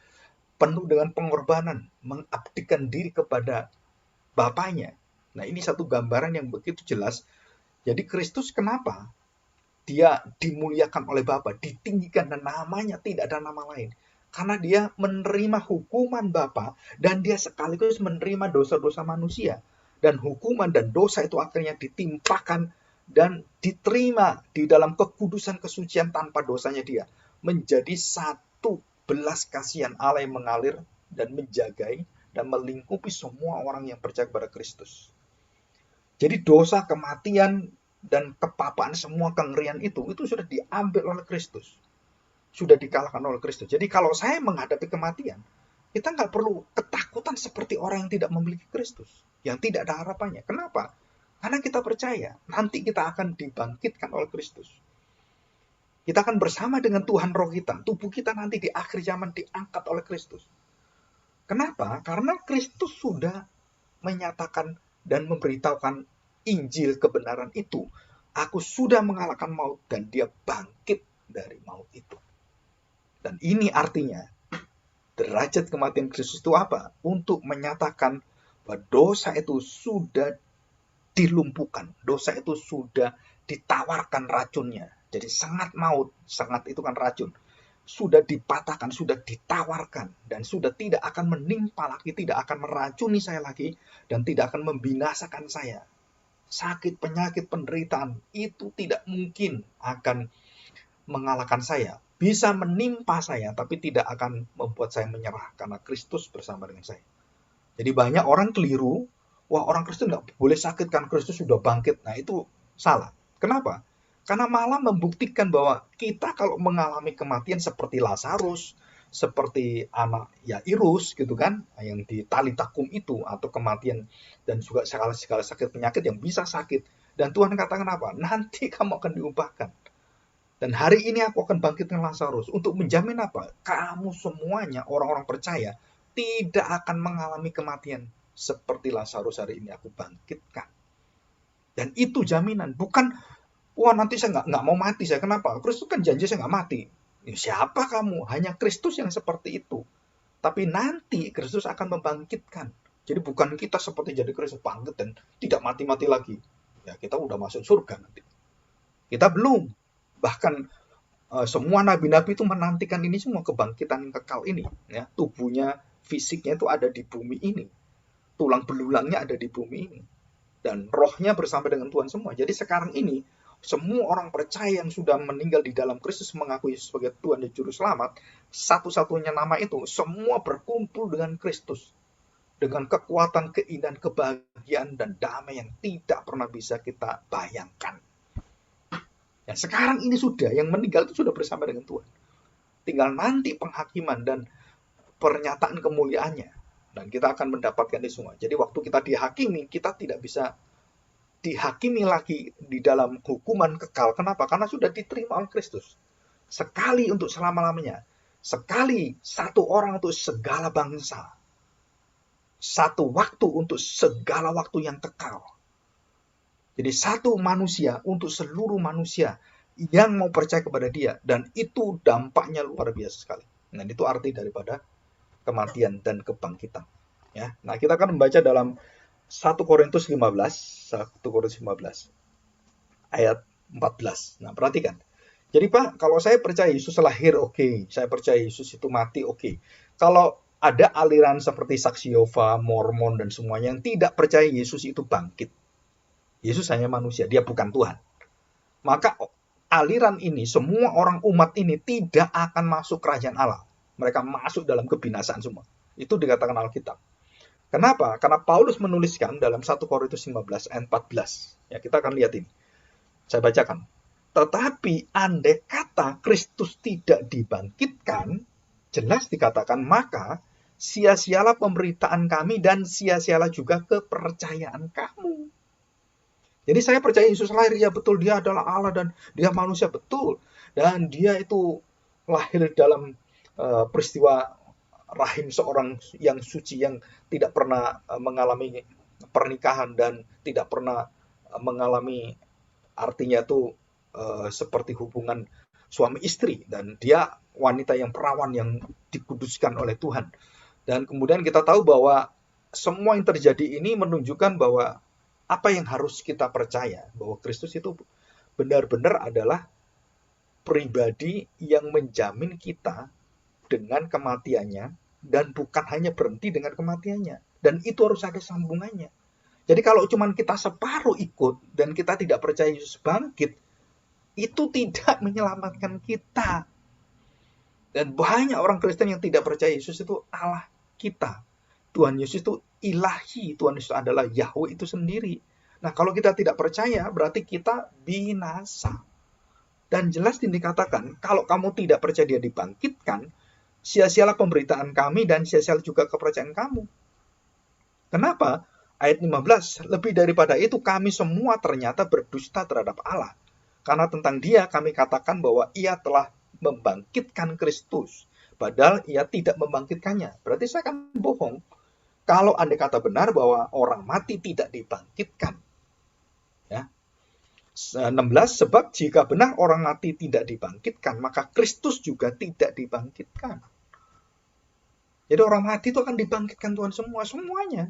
penuh dengan pengorbanan, mengabdikan diri kepada Bapaknya. Nah, ini satu gambaran yang begitu jelas. Jadi Kristus kenapa? Dia dimuliakan oleh Bapa, ditinggikan dan namanya tidak ada nama lain. Karena dia menerima hukuman Bapa dan dia sekaligus menerima dosa-dosa manusia. Dan hukuman dan dosa itu akhirnya ditimpakan dan diterima di dalam kekudusan kesucian tanpa dosanya dia. Menjadi satu belas kasihan Allah yang mengalir dan menjagai dan melingkupi semua orang yang percaya kepada Kristus. Jadi dosa, kematian, dan kepapaan semua kengerian itu sudah diambil oleh Kristus. Sudah dikalahkan oleh Kristus. Jadi kalau saya menghadapi kematian, kita nggak perlu ketakutan seperti orang yang tidak memiliki Kristus. Yang tidak ada harapannya. Kenapa? Karena kita percaya, nanti kita akan dibangkitkan oleh Kristus. Kita akan bersama dengan Tuhan roh kita. Tubuh kita nanti di akhir zaman diangkat oleh Kristus. Kenapa? Karena Kristus sudah menyatakan dan memberitahukan Injil kebenaran itu. Aku sudah mengalahkan maut dan dia bangkit dari maut itu. Dan ini artinya derajat kematian Kristus itu apa? Untuk menyatakan bahwa dosa itu sudah dilumpuhkan. Dosa itu sudah ditawarkan racunnya. Jadi sangat maut, sangat itu kan racun. Sudah dipatahkan, sudah ditawarkan, dan sudah tidak akan menimpa lagi, tidak akan meracuni saya lagi, dan tidak akan membinasakan saya. Sakit, penyakit, penderitaan, itu tidak mungkin akan mengalahkan saya. Bisa menimpa saya, tapi tidak akan membuat saya menyerah, karena Kristus bersama dengan saya. Jadi banyak orang keliru, wah orang Kristen nggak boleh sakit, kan Kristus sudah bangkit. Nah itu salah. Kenapa? Karena malah membuktikan bahwa kita kalau mengalami kematian seperti Lazarus, seperti anak Yairus gitu kan, yang di tali takum itu, atau kematian dan juga segala sakit penyakit yang bisa sakit. Dan Tuhan katakan apa? Nanti kamu akan diubahkan. Dan hari ini aku akan bangkitkan Lazarus untuk menjamin apa? Kamu semuanya orang-orang percaya tidak akan mengalami kematian seperti Lazarus hari ini aku bangkitkan. Dan itu jaminan, bukan wah nanti saya nggak mau mati saya. Kenapa? Kristus kan janji saya nggak mati. Ya, siapa kamu? Hanya Kristus yang seperti itu. Tapi nanti Kristus akan membangkitkan. Jadi bukan kita seperti jadi Kristus bangkit dan tidak mati-mati lagi. Ya kita udah masuk surga nanti. Kita belum. Bahkan semua nabi-nabi itu menantikan ini semua, kebangkitan kekal ini. Ya, tubuhnya, fisiknya itu ada di bumi ini, tulang belulangnya ada di bumi ini, dan rohnya bersama dengan Tuhan semua. Jadi sekarang ini semua orang percaya yang sudah meninggal di dalam Kristus, mengakui Yesus sebagai Tuhan dan Juru Selamat, satu-satunya nama itu, semua berkumpul dengan Kristus. Dengan kekuatan, keindahan, kebahagiaan, dan damai yang tidak pernah bisa kita bayangkan. Ya, sekarang ini sudah, yang meninggal itu sudah bersama dengan Tuhan. Tinggal nanti penghakiman dan pernyataan kemuliaannya. Dan kita akan mendapatkan itu semua. Jadi waktu kita dihakimi, kita tidak bisa dihakimi lagi di dalam hukuman kekal. Kenapa? Karena sudah diterima oleh Kristus. Sekali untuk selama-lamanya. Sekali satu orang untuk segala bangsa. Satu waktu untuk segala waktu yang kekal. Jadi satu manusia untuk seluruh manusia yang mau percaya kepada dia. Dan itu dampaknya luar biasa sekali. Nah, itu arti daripada kematian dan kebangkitan. Ya. Nah, kita akan membaca dalam 1 Korintus 15 ayat 14. Nah, perhatikan. Jadi Pak, kalau saya percaya Yesus lahir, oke. Saya percaya Yesus itu mati, oke. Kalau ada aliran seperti Saksi Yehova, Mormon, dan semuanya yang tidak percaya Yesus itu bangkit. Yesus hanya manusia, dia bukan Tuhan. Maka aliran ini, semua orang umat ini tidak akan masuk kerajaan Allah. Mereka masuk dalam kebinasaan semua. Itu dikatakan Alkitab. Kenapa? Karena Paulus menuliskan dalam 1 Korintus 15 ayat 14. Ya, kita akan lihat ini. Saya bacakan. Tetapi andai kata Kristus tidak dibangkitkan, jelas dikatakan, maka sia-sialah pemberitaan kami dan sia-sialah juga kepercayaan kamu. Jadi saya percaya Yesus lahir, ya betul, dia adalah Allah dan dia manusia, betul. Dan dia itu lahir dalam peristiwa rahim seorang yang suci, yang tidak pernah mengalami pernikahan dan tidak pernah mengalami, artinya itu seperti hubungan suami istri, dan dia wanita yang perawan yang dikuduskan oleh Tuhan. Dan kemudian kita tahu bahwa semua yang terjadi ini menunjukkan bahwa apa yang harus kita percaya, bahwa Kristus itu benar-benar adalah pribadi yang menjamin kita dengan kematiannya, dan bukan hanya berhenti dengan kematiannya. Dan itu harus ada sambungannya. Jadi kalau cuma kita separuh ikut dan kita tidak percaya Yesus bangkit, itu tidak menyelamatkan kita. Dan banyak orang Kristen yang tidak percaya Yesus itu Allah kita. Tuhan Yesus itu ilahi, Tuhan Yesus adalah Yahweh itu sendiri. Nah, kalau kita tidak percaya, berarti kita binasa. Dan jelas dikatakan, kalau kamu tidak percaya dia dibangkitkan, sia-sialah pemberitaan kami dan sia-sialah juga kepercayaan kamu. Kenapa? Ayat 15, lebih daripada itu kami semua ternyata berdusta terhadap Allah. Karena tentang dia kami katakan bahwa ia telah membangkitkan Kristus, padahal ia tidak membangkitkannya. Berarti saya akan bohong kalau andai kata benar bahwa orang mati tidak dibangkitkan. Ya. 16, sebab jika benar orang mati tidak dibangkitkan, maka Kristus juga tidak dibangkitkan. Jadi orang mati itu akan dibangkitkan Tuhan semuanya.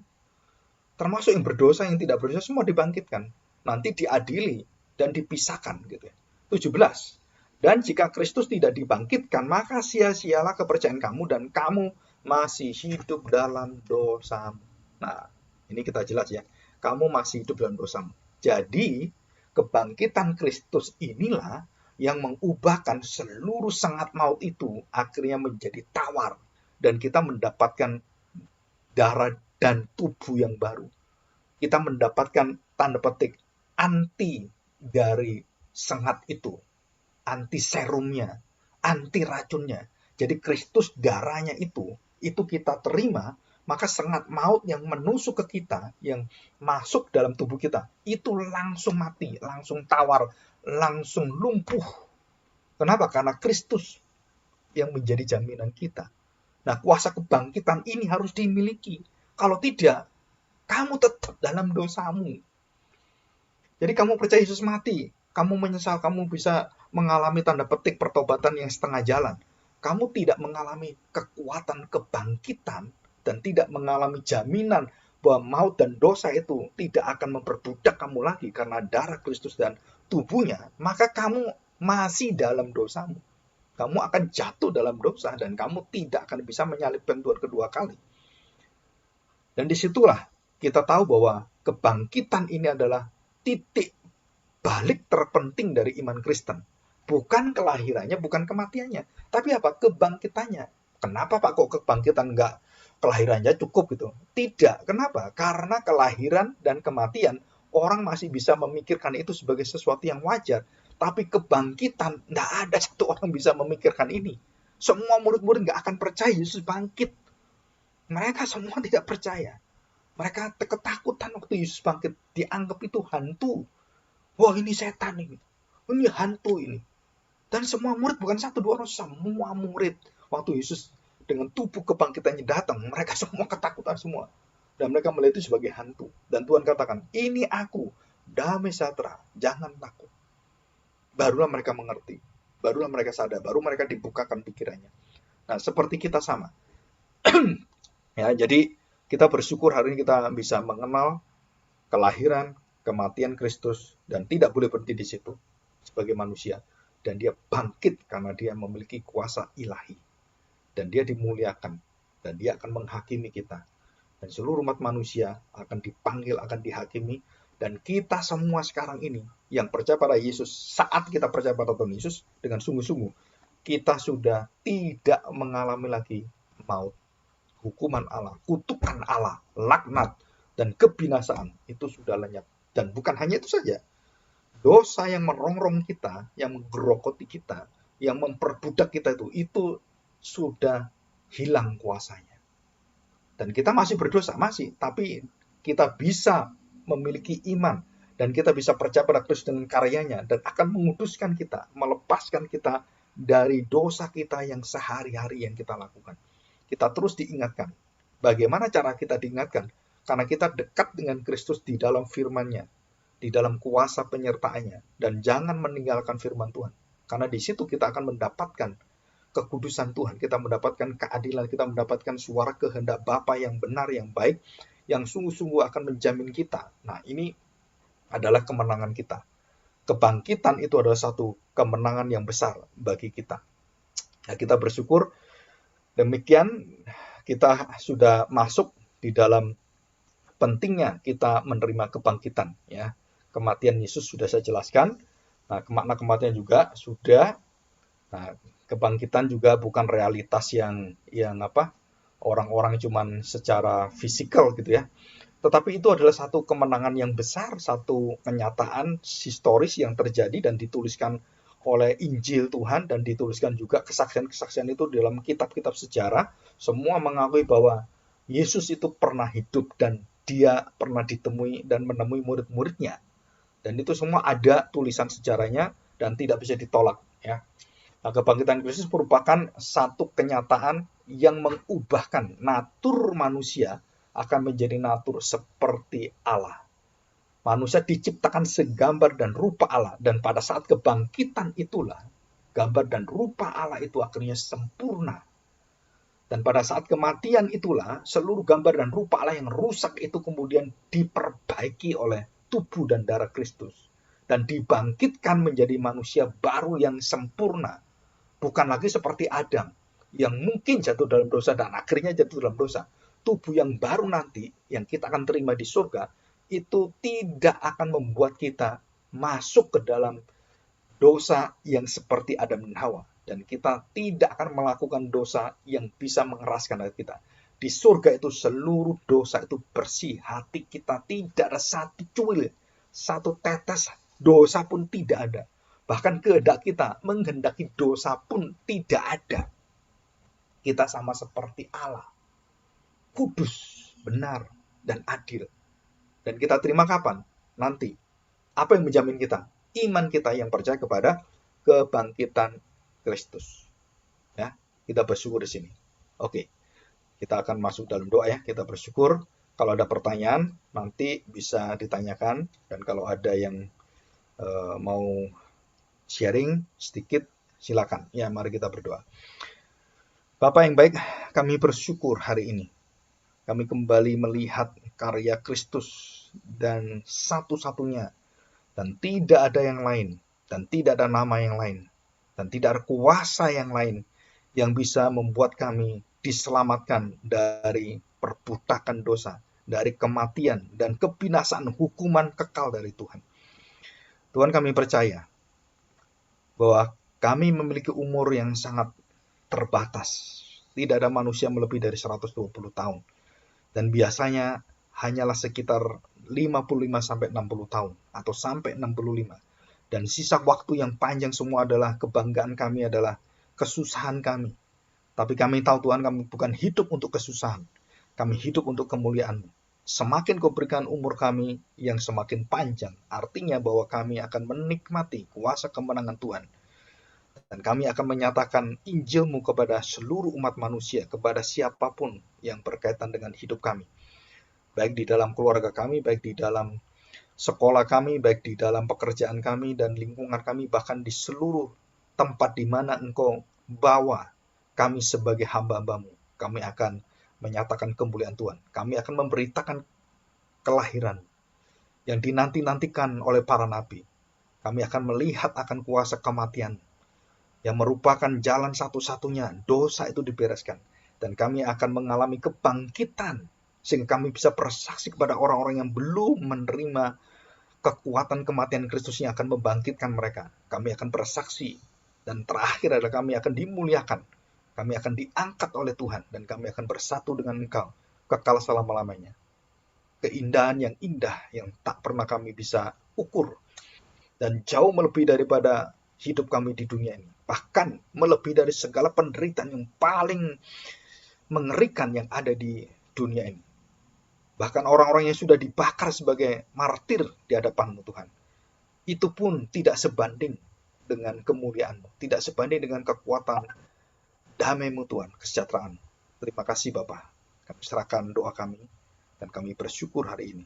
Termasuk yang berdosa, yang tidak berdosa, semua dibangkitkan. Nanti diadili dan dipisahkan. Gitu. 17, dan jika Kristus tidak dibangkitkan, maka sia-sialah kepercayaan kamu dan kamu masih hidup dalam dosamu. Nah, ini kita jelas ya. Kamu masih hidup dalam dosamu. Jadi, kebangkitan Kristus inilah yang mengubahkan seluruh sengat maut itu akhirnya menjadi tawar. Dan kita mendapatkan darah dan tubuh yang baru. Kita mendapatkan tanda petik anti dari sengat itu. Anti serumnya, anti racunnya. Jadi Kristus darahnya itu kita terima, maka sengat maut yang menusuk ke kita, yang masuk dalam tubuh kita, itu langsung mati, langsung tawar, langsung lumpuh. Kenapa? Karena Kristus yang menjadi jaminan kita. Nah, kuasa kebangkitan ini harus dimiliki. Kalau tidak, kamu tetap dalam dosamu. Jadi kamu percaya Yesus mati, kamu menyesal, kamu bisa mengalami tanda petik pertobatan yang setengah jalan. Kamu tidak mengalami kekuatan kebangkitan dan tidak mengalami jaminan bahwa maut dan dosa itu tidak akan memperbudak kamu lagi karena darah Kristus dan tubuhnya, maka kamu masih dalam dosamu. kamu akan jatuh dalam dosa dan kamu tidak akan bisa menyalibkan Tuhan kedua kali. Dan disitulah kita tahu bahwa kebangkitan ini adalah titik balik terpenting dari iman Kristen. Bukan kelahirannya, bukan kematiannya. Tapi apa? Kebangkitannya. Kenapa Pak kok kebangkitan enggak kelahirannya cukup gitu? Tidak. Kenapa? Karena kelahiran dan kematian orang masih bisa memikirkan itu sebagai sesuatu yang wajar. Tapi kebangkitan, enggak ada satu orang bisa memikirkan ini. Semua murid-murid enggak akan percaya Yesus bangkit. Mereka semua tidak percaya. Mereka ketakutan waktu Yesus bangkit. Dianggap itu hantu. Wah, ini setan ini. Ini hantu ini. Dan semua murid, bukan satu dua orang, semua murid. Waktu Yesus dengan tubuh kebangkitannya datang, mereka semua ketakutan semua. Dan mereka melihat itu sebagai hantu. Dan Tuhan katakan, ini aku, damai sejahtera, jangan takut. Barulah mereka mengerti. Barulah mereka sadar. Baru mereka dibukakan pikirannya. Nah, seperti kita sama. Ya, jadi kita bersyukur hari ini kita bisa mengenal kelahiran, kematian Kristus, dan tidak boleh berhenti di situ sebagai manusia. Dan dia bangkit karena dia memiliki kuasa ilahi. Dan dia dimuliakan. Dan dia akan menghakimi kita. Dan seluruh umat manusia akan dipanggil, akan dihakimi. Dan kita semua sekarang ini yang percaya pada Yesus, saat kita percaya pada Tuhan Yesus dengan sungguh-sungguh, kita sudah tidak mengalami lagi maut. Hukuman Allah, kutukan Allah, laknat, dan kebinasaan itu sudah lenyap. Dan bukan hanya itu saja. Dosa yang merongrong kita, yang menggerogoti kita, yang memperbudak kita itu sudah hilang kuasanya. Dan kita masih berdosa, masih. Tapi kita bisa memiliki iman. Dan kita bisa percaya pada Kristus dengan karyanya. Dan akan menguduskan kita, melepaskan kita dari dosa kita yang sehari-hari yang kita lakukan. Kita terus diingatkan. Bagaimana cara kita diingatkan? Karena kita dekat dengan Kristus di dalam firman-Nya. Di dalam kuasa penyertaannya, dan jangan meninggalkan firman Tuhan. Karena di situ kita akan mendapatkan kekudusan Tuhan, kita mendapatkan keadilan, kita mendapatkan suara kehendak Bapa yang benar, yang baik, yang sungguh-sungguh akan menjamin kita. Nah, ini adalah kemenangan kita. Kebangkitan itu adalah satu kemenangan yang besar bagi kita. Nah, kita bersyukur demikian kita sudah masuk di dalam pentingnya kita menerima kebangkitan, ya. Kematian Yesus sudah saya jelaskan. Nah, makna kematian juga sudah. Nah, kebangkitan juga bukan realitas yang orang-orang cuman secara fisikal gitu ya. Tetapi itu adalah satu kemenangan yang besar, satu kenyataan historis yang terjadi dan dituliskan oleh Injil Tuhan dan dituliskan juga kesaksian-kesaksian itu dalam kitab-kitab sejarah. Semua mengakui bahwa Yesus itu pernah hidup dan dia pernah ditemui dan menemui murid-muridnya. Dan itu semua ada tulisan sejarahnya dan tidak bisa ditolak, ya. Nah, kebangkitan Kristus merupakan satu kenyataan yang mengubahkan natur manusia akan menjadi natur seperti Allah. Manusia diciptakan segambar dan rupa Allah, dan pada saat kebangkitan itulah gambar dan rupa Allah itu akhirnya sempurna. Dan pada saat kematian itulah seluruh gambar dan rupa Allah yang rusak itu kemudian diperbaiki oleh tubuh dan darah Kristus. Dan dibangkitkan menjadi manusia baru yang sempurna. Bukan lagi seperti Adam yang mungkin jatuh dalam dosa dan akhirnya jatuh dalam dosa. Tubuh yang baru nanti yang kita akan terima di surga itu tidak akan membuat kita masuk ke dalam dosa yang seperti Adam dan Hawa. Dan kita tidak akan melakukan dosa yang bisa mengeraskan hati kita. Di surga itu seluruh dosa itu bersih. Hati kita tidak ada satu cuil, satu tetes dosa pun tidak ada. Bahkan kehendak kita menghendaki dosa pun tidak ada. Kita sama seperti Allah. Kudus, benar, dan adil. Dan kita terima kapan? Nanti. Apa yang menjamin kita? Iman kita yang percaya kepada kebangkitan Kristus. Ya, kita bersyukur di sini. Oke. Kita akan masuk dalam doa ya. Kita bersyukur. Kalau ada pertanyaan, nanti bisa ditanyakan. Dan kalau ada yang mau sharing sedikit, silakan. Ya, mari kita berdoa. Bapak yang baik, kami bersyukur hari ini. Kami kembali melihat karya Kristus dan satu-satunya. Dan tidak ada yang lain. Dan tidak ada nama yang lain. Dan tidak ada kuasa yang lain yang bisa membuat kami diselamatkan dari perbudakan dosa, dari kematian dan kebinasaan hukuman kekal dari Tuhan. Tuhan, kami percaya bahwa kami memiliki umur yang sangat terbatas. Tidak ada manusia melebihi dari 120 tahun. Dan biasanya hanyalah sekitar 55-60 tahun atau sampai 65. Dan sisa waktu yang panjang semua adalah kebanggaan kami, adalah kesusahan kami. Tapi kami tahu Tuhan, kami bukan hidup untuk kesusahan. Kami hidup untuk kemuliaan-Mu. Semakin Kau berikan umur kami yang semakin panjang, artinya bahwa kami akan menikmati kuasa kemenangan Tuhan. Dan kami akan menyatakan Injil-Mu kepada seluruh umat manusia, kepada siapapun yang berkaitan dengan hidup kami. Baik di dalam keluarga kami, baik di dalam sekolah kami, baik di dalam pekerjaan kami dan lingkungan kami, bahkan di seluruh tempat di mana Engkau bawa kami sebagai hamba-Hamba-Mu. Kami akan menyatakan kemuliaan Tuhan. Kami akan memberitakan kelahiran yang dinanti-nantikan oleh para nabi. Kami akan melihat akan kuasa kematian yang merupakan jalan satu-satunya dosa itu dibereskan. Dan kami akan mengalami kebangkitan sehingga kami bisa bersaksi kepada orang-orang yang belum menerima kekuatan kematian Kristus yang akan membangkitkan mereka. Kami akan bersaksi. Dan terakhir adalah kami akan dimuliakan. Kami akan diangkat oleh Tuhan. Dan kami akan bersatu dengan Engkau kekal selama-lamanya. Keindahan yang indah yang tak pernah kami bisa ukur. Dan jauh melebihi daripada hidup kami di dunia ini. Bahkan melebihi dari segala penderitaan yang paling mengerikan yang ada di dunia ini. Bahkan orang-orang yang sudah dibakar sebagai martir di hadapan-Mu Tuhan. Itu pun tidak sebanding dengan kemuliaan-Mu. Tidak sebanding dengan kekuatan damai-Mu Tuhan, kesejahteraan. Terima kasih Bapa. Kami serahkan doa kami dan kami bersyukur hari ini.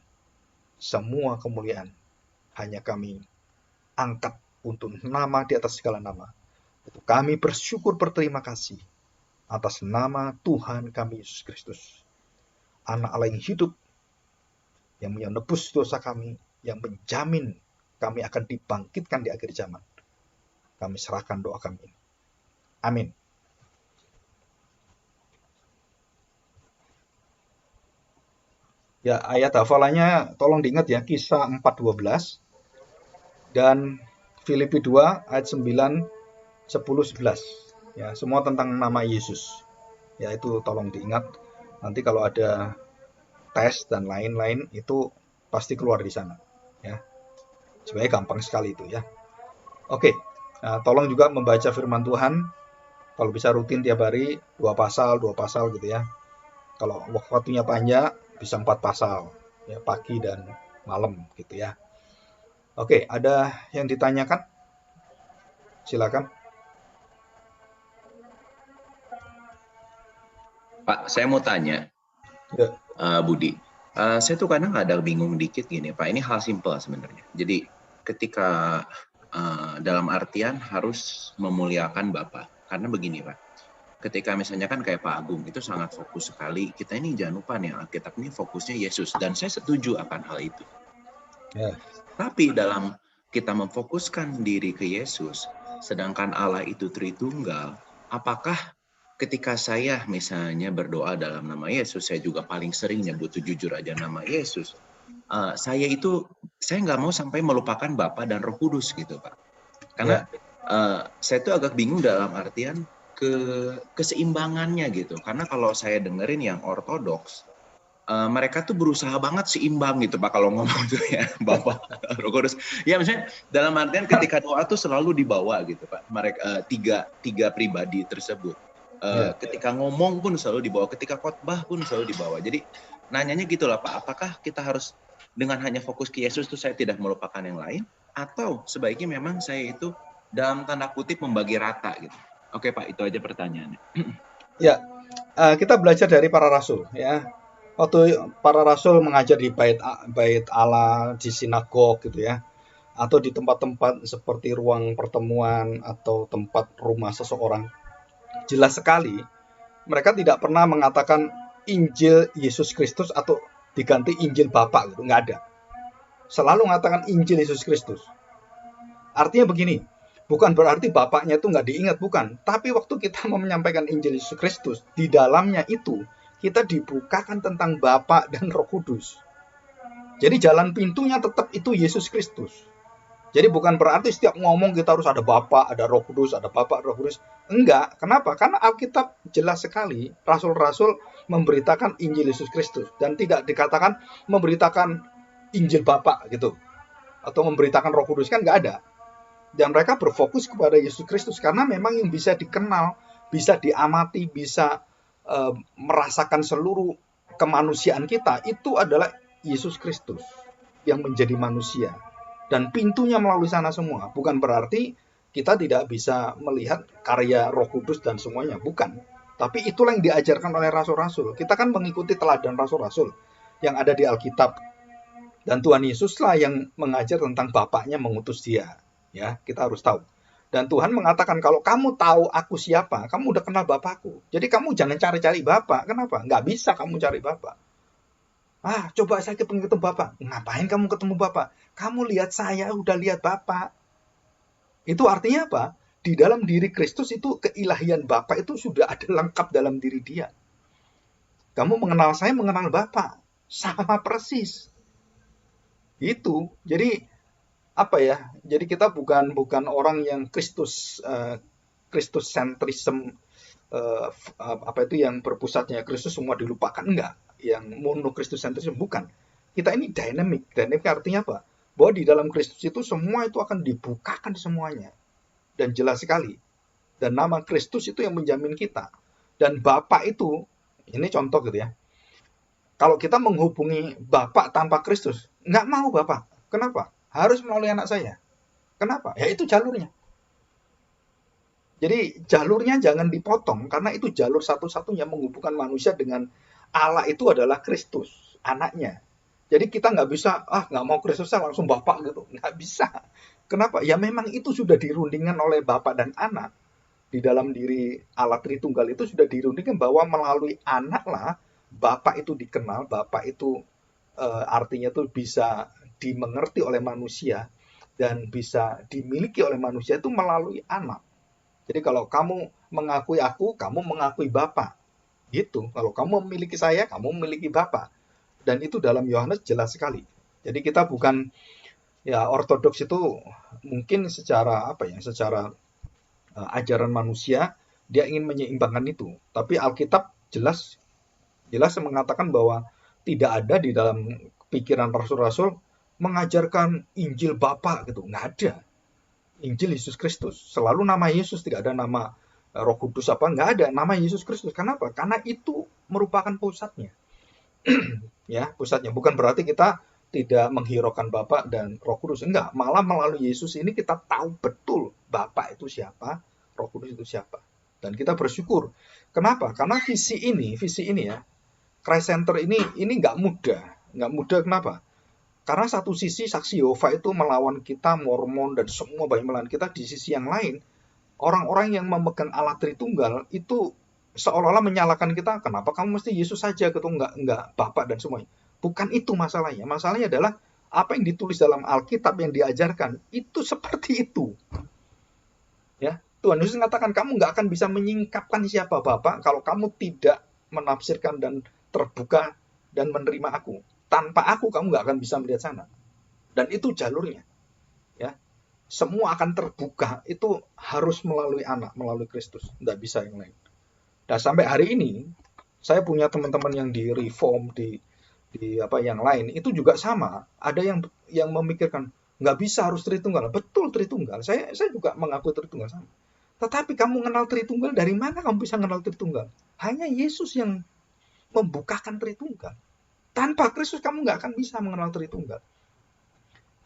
Semua kemuliaan hanya kami angkat untuk nama di atas segala nama. Itu kami bersyukur berterima kasih atas nama Tuhan kami Yesus Kristus. Anak Allah yang hidup, yang menebus dosa kami, yang menjamin kami akan dibangkitkan di akhir zaman. Kami serahkan doa kami. Amin. Ya, ayat hafalannya tolong diingat ya, Kisah 4:12 dan Filipi 2 ayat 9, 10, 11. Ya, semua tentang nama Yesus. Ya, itu tolong diingat. Nanti kalau ada tes dan lain-lain itu pasti keluar di sana. Ya, sebenarnya gampang sekali itu ya. Oke, nah, tolong juga membaca firman Tuhan. Kalau bisa rutin tiap hari 2 pasal gitu ya. Kalau waktunya panjang bisa 4 pasal ya, pagi dan malam gitu ya. Oke, ada yang ditanyakan? Silakan. Pak, saya mau tanya, Ya. Budi. Saya tuh kadang ada bingung dikit gini, Pak. Ini hal simpel sebenarnya. Jadi ketika dalam artian harus memuliakan Bapak. Karena begini, Pak. Ketika misalnya kan kayak Pak Agung itu sangat fokus sekali. Kita ini jangan lupa nih, Alkitab ini fokusnya Yesus. Dan saya setuju akan hal itu. Ya. Tapi dalam kita memfokuskan diri ke Yesus, sedangkan Allah itu Tritunggal, apakah ketika saya misalnya berdoa dalam nama Yesus, saya juga paling sering nyebut jujur aja nama Yesus, saya nggak mau sampai melupakan Bapa dan Roh Kudus gitu, Pak. Karena saya tuh agak bingung dalam artian keseimbangannya gitu. Karena kalau saya dengerin yang ortodoks, mereka tuh berusaha banget seimbang gitu Pak kalau ngomong tuh ya Bapak Roh Kudus. Ya misalnya dalam artian ketika doa tuh selalu dibawa gitu Pak. Mereka tiga pribadi tersebut. Ketika ngomong pun selalu dibawa, ketika khotbah pun selalu dibawa. Jadi nanyanya gitulah Pak, apakah kita harus dengan hanya fokus ke Yesus tuh saya tidak melupakan yang lain, atau sebaiknya memang saya itu dalam tanda kutip membagi rata gitu. Oke Pak, itu aja pertanyaannya. Ya, kita belajar dari para rasul ya. Waktu para rasul mengajar di bait Allah, di sinagog gitu ya, atau di tempat-tempat seperti ruang pertemuan atau tempat rumah seseorang, jelas sekali mereka tidak pernah mengatakan Injil Yesus Kristus atau diganti Injil Bapa gitu, nggak ada. Selalu mengatakan Injil Yesus Kristus. Artinya begini, Bukan berarti Bapaknya itu nggak diingat, bukan. Tapi waktu kita mau menyampaikan Injil Yesus Kristus, di dalamnya itu kita dibukakan tentang Bapa dan Roh Kudus. Jadi jalan pintunya tetap itu Yesus Kristus. Jadi bukan berarti setiap ngomong kita harus ada Bapa, ada Roh Kudus, ada Bapa, Roh Kudus. Enggak. Kenapa? Karena Alkitab jelas sekali, rasul-rasul memberitakan Injil Yesus Kristus dan tidak dikatakan memberitakan Injil Bapa gitu atau memberitakan Roh Kudus, kan nggak ada. Dan mereka berfokus kepada Yesus Kristus karena memang yang bisa dikenal, bisa diamati, bisa merasakan seluruh kemanusiaan kita itu adalah Yesus Kristus yang menjadi manusia. Dan pintunya melalui sana semua. Bukan berarti kita tidak bisa melihat karya Roh Kudus dan semuanya, bukan. Tapi itulah yang diajarkan oleh rasul-rasul. Kita kan mengikuti teladan rasul-rasul yang ada di Alkitab. Dan Tuhan Yesuslah yang mengajar tentang Bapaknya mengutus dia. Ya, kita harus tahu. Dan Tuhan mengatakan, kalau kamu tahu aku siapa, kamu udah kenal Bapakku. Jadi kamu jangan cari-cari Bapak. Kenapa? Nggak bisa kamu cari Bapak. Coba saya ketemu Bapak. Ngapain kamu ketemu Bapak? Kamu lihat saya, udah lihat Bapak. Itu artinya apa? Di dalam diri Kristus itu keilahian Bapak itu sudah ada lengkap dalam diri dia. Kamu mengenal saya, mengenal Bapak. Sama persis. Itu. Jadi apa ya? Jadi kita bukan orang yang Kristus sentrism, apa itu yang berpusatnya Kristus semua dilupakan, enggak. Yang mono Kristus sentrism, bukan. Kita ini dynamic. Dynamic artinya apa? Bahwa di dalam Kristus itu semua itu akan dibukakan semuanya. Dan jelas sekali. Dan nama Kristus itu yang menjamin kita. Dan Bapak itu, ini contoh gitu ya. Kalau kita menghubungi Bapak tanpa Kristus, nggak mau Bapak. Kenapa? Harus melalui anak saya. Kenapa? Ya itu jalurnya. Jadi jalurnya jangan dipotong, karena itu jalur satu-satunya menghubungkan manusia dengan Allah itu adalah Kristus, anaknya. Jadi kita nggak bisa, nggak mau Kristus langsung Bapak gitu. Nggak bisa. Kenapa? Ya memang itu sudah dirundingkan oleh Bapak dan anak. Di dalam diri Allah Tritunggal itu sudah dirundingkan bahwa melalui anak lah Bapak itu dikenal, Bapak itu artinya tuh bisa dimengerti oleh manusia dan bisa dimiliki oleh manusia itu melalui anak. Jadi kalau kamu mengakui aku, kamu mengakui Bapa. Gitu. Kalau kamu memiliki saya, kamu memiliki Bapa. Dan itu dalam Yohanes jelas sekali. Jadi kita bukan, ya ortodoks itu mungkin secara secara ajaran manusia dia ingin menyeimbangkan itu. Tapi Alkitab jelas mengatakan bahwa tidak ada di dalam pikiran rasul-rasul mengajarkan Injil Bapa gitu, nggak ada. Injil Yesus Kristus, selalu nama Yesus, tidak ada nama Roh Kudus nggak ada, nama Yesus Kristus. Kenapa? Karena itu merupakan pusatnya. Ya, pusatnya. Bukan berarti kita tidak menghiraukan Bapa dan Roh Kudus, enggak. Malah melalui Yesus ini kita tahu betul Bapa itu siapa, Roh Kudus itu siapa. Dan kita bersyukur. Kenapa? Karena visi ini ya, Christ Center ini nggak mudah. Nggak mudah kenapa? Karena satu sisi saksi Yehova itu melawan kita, Mormon dan semua banyak melawan kita. Di sisi yang lain, orang-orang yang memegang Allah Tritunggal itu seolah-olah menyalahkan kita. Kenapa kamu mesti Yesus saja gitu, nggak Bapak dan semuanya. Bukan itu masalahnya. Masalahnya adalah apa yang ditulis dalam Alkitab yang diajarkan itu seperti itu. Ya, Tuhan Yesus mengatakan kamu nggak akan bisa menyingkapkan siapa Bapak kalau kamu tidak menafsirkan dan terbuka dan menerima aku. Tanpa aku kamu nggak akan bisa melihat sana. Dan itu jalurnya. Ya, semua akan terbuka. Itu harus melalui anak, melalui Kristus. Nggak bisa yang lain. Nah, sampai hari ini saya punya teman-teman yang di reform, di yang lain itu juga sama. Ada yang memikirkan nggak bisa harus Tritunggal. Betul Tritunggal. Saya juga mengaku Tritunggal sama. Tetapi kamu kenal Tritunggal dari mana kamu bisa kenal Tritunggal? Hanya Yesus yang membukakan Tritunggal. Tanpa Kristus kamu nggak akan bisa mengenal Tritunggal.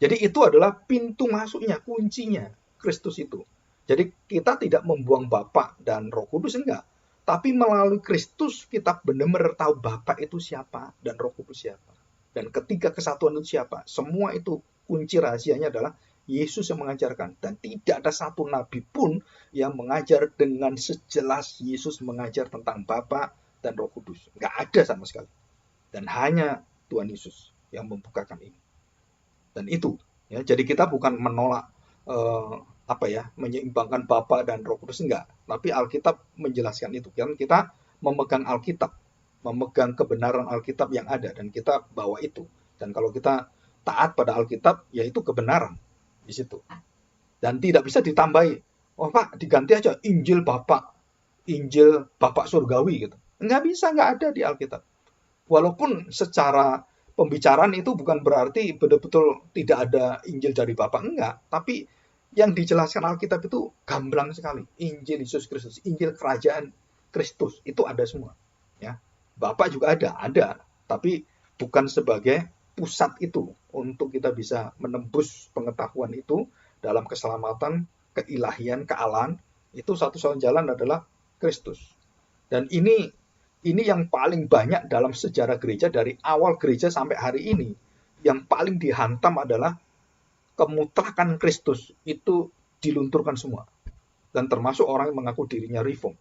Jadi itu adalah pintu masuknya, kuncinya Kristus itu. Jadi kita tidak membuang Bapa dan Roh Kudus, enggak. Tapi melalui Kristus kita benar-benar tahu Bapa itu siapa dan Roh Kudus siapa. Dan ketiga kesatuan itu siapa. Semua itu kunci rahasianya adalah Yesus yang mengajarkan. Dan tidak ada satu nabi pun yang mengajar dengan sejelas Yesus mengajar tentang Bapa dan Roh Kudus. Nggak ada sama sekali. Dan hanya Tuhan Yesus yang membukakan ini. Dan itu, ya, jadi kita bukan menolak menyeimbangkan Bapa dan Roh Kudus, enggak. Tapi Alkitab menjelaskan itu. Kan kita memegang Alkitab, memegang kebenaran Alkitab yang ada, dan kita bawa itu. Dan kalau kita taat pada Alkitab, yaitu kebenaran di situ. Dan tidak bisa ditambahi. Oh Pak, diganti aja Injil Bapak Surgawi gitu. Nggak bisa, nggak ada di Alkitab. Walaupun secara pembicaraan itu bukan berarti betul-betul tidak ada Injil dari Bapak, enggak. Tapi yang dijelaskan Alkitab itu gamblang sekali. Injil Yesus Kristus, Injil Kerajaan Kristus, itu ada semua. Ya, Bapak juga ada. Tapi bukan sebagai pusat itu untuk kita bisa menembus pengetahuan itu dalam keselamatan, keilahian, kealahan. Itu satu-satunya jalan adalah Kristus. Dan ini yang paling banyak dalam sejarah gereja dari awal gereja sampai hari ini. Yang paling dihantam adalah kemutlakan Kristus. Itu dilunturkan semua. Dan termasuk orang yang mengaku dirinya reform,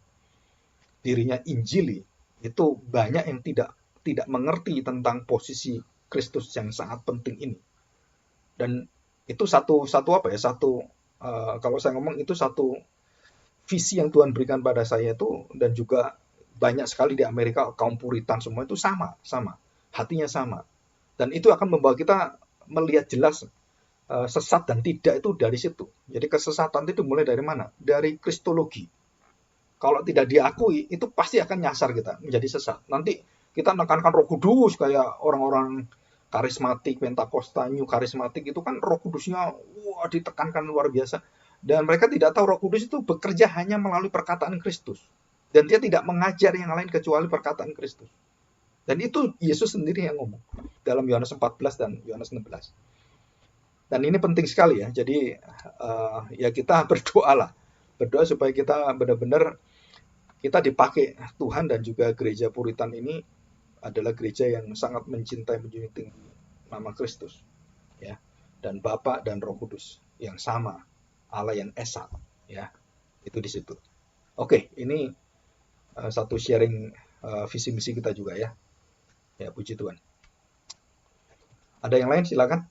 dirinya Injili. Itu banyak yang tidak mengerti tentang posisi Kristus yang sangat penting ini. Dan itu kalau saya ngomong itu satu visi yang Tuhan berikan pada saya itu, dan juga banyak sekali di Amerika kaum Puritan semua itu sama, hatinya sama. Dan itu akan membawa kita melihat jelas sesat dan tidak itu dari situ. Jadi kesesatan itu mulai dari mana? Dari kristologi. Kalau tidak diakui, itu pasti akan nyasar kita menjadi sesat. Nanti kita menekankan Roh Kudus kayak orang-orang karismatik, Pentakosta, New karismatik, itu kan Roh Kudusnya ditekankan luar biasa. Dan mereka tidak tahu Roh Kudus itu bekerja hanya melalui perkataan Kristus. Dan dia tidak mengajar yang lain kecuali perkataan Kristus. Dan itu Yesus sendiri yang ngomong dalam Yohanes 14 dan Yohanes 16. Dan ini penting sekali ya. Jadi ya kita berdoa supaya kita benar-benar kita dipakai Tuhan, dan juga gereja Puritan ini adalah gereja yang sangat mencintai menjunjung tinggi nama Kristus, ya, dan Bapa dan Roh Kudus yang sama, Allah yang esa, ya, itu di situ. Oke, ini satu sharing visi misi kita juga ya. Ya, puji Tuhan. Ada yang lain silakan.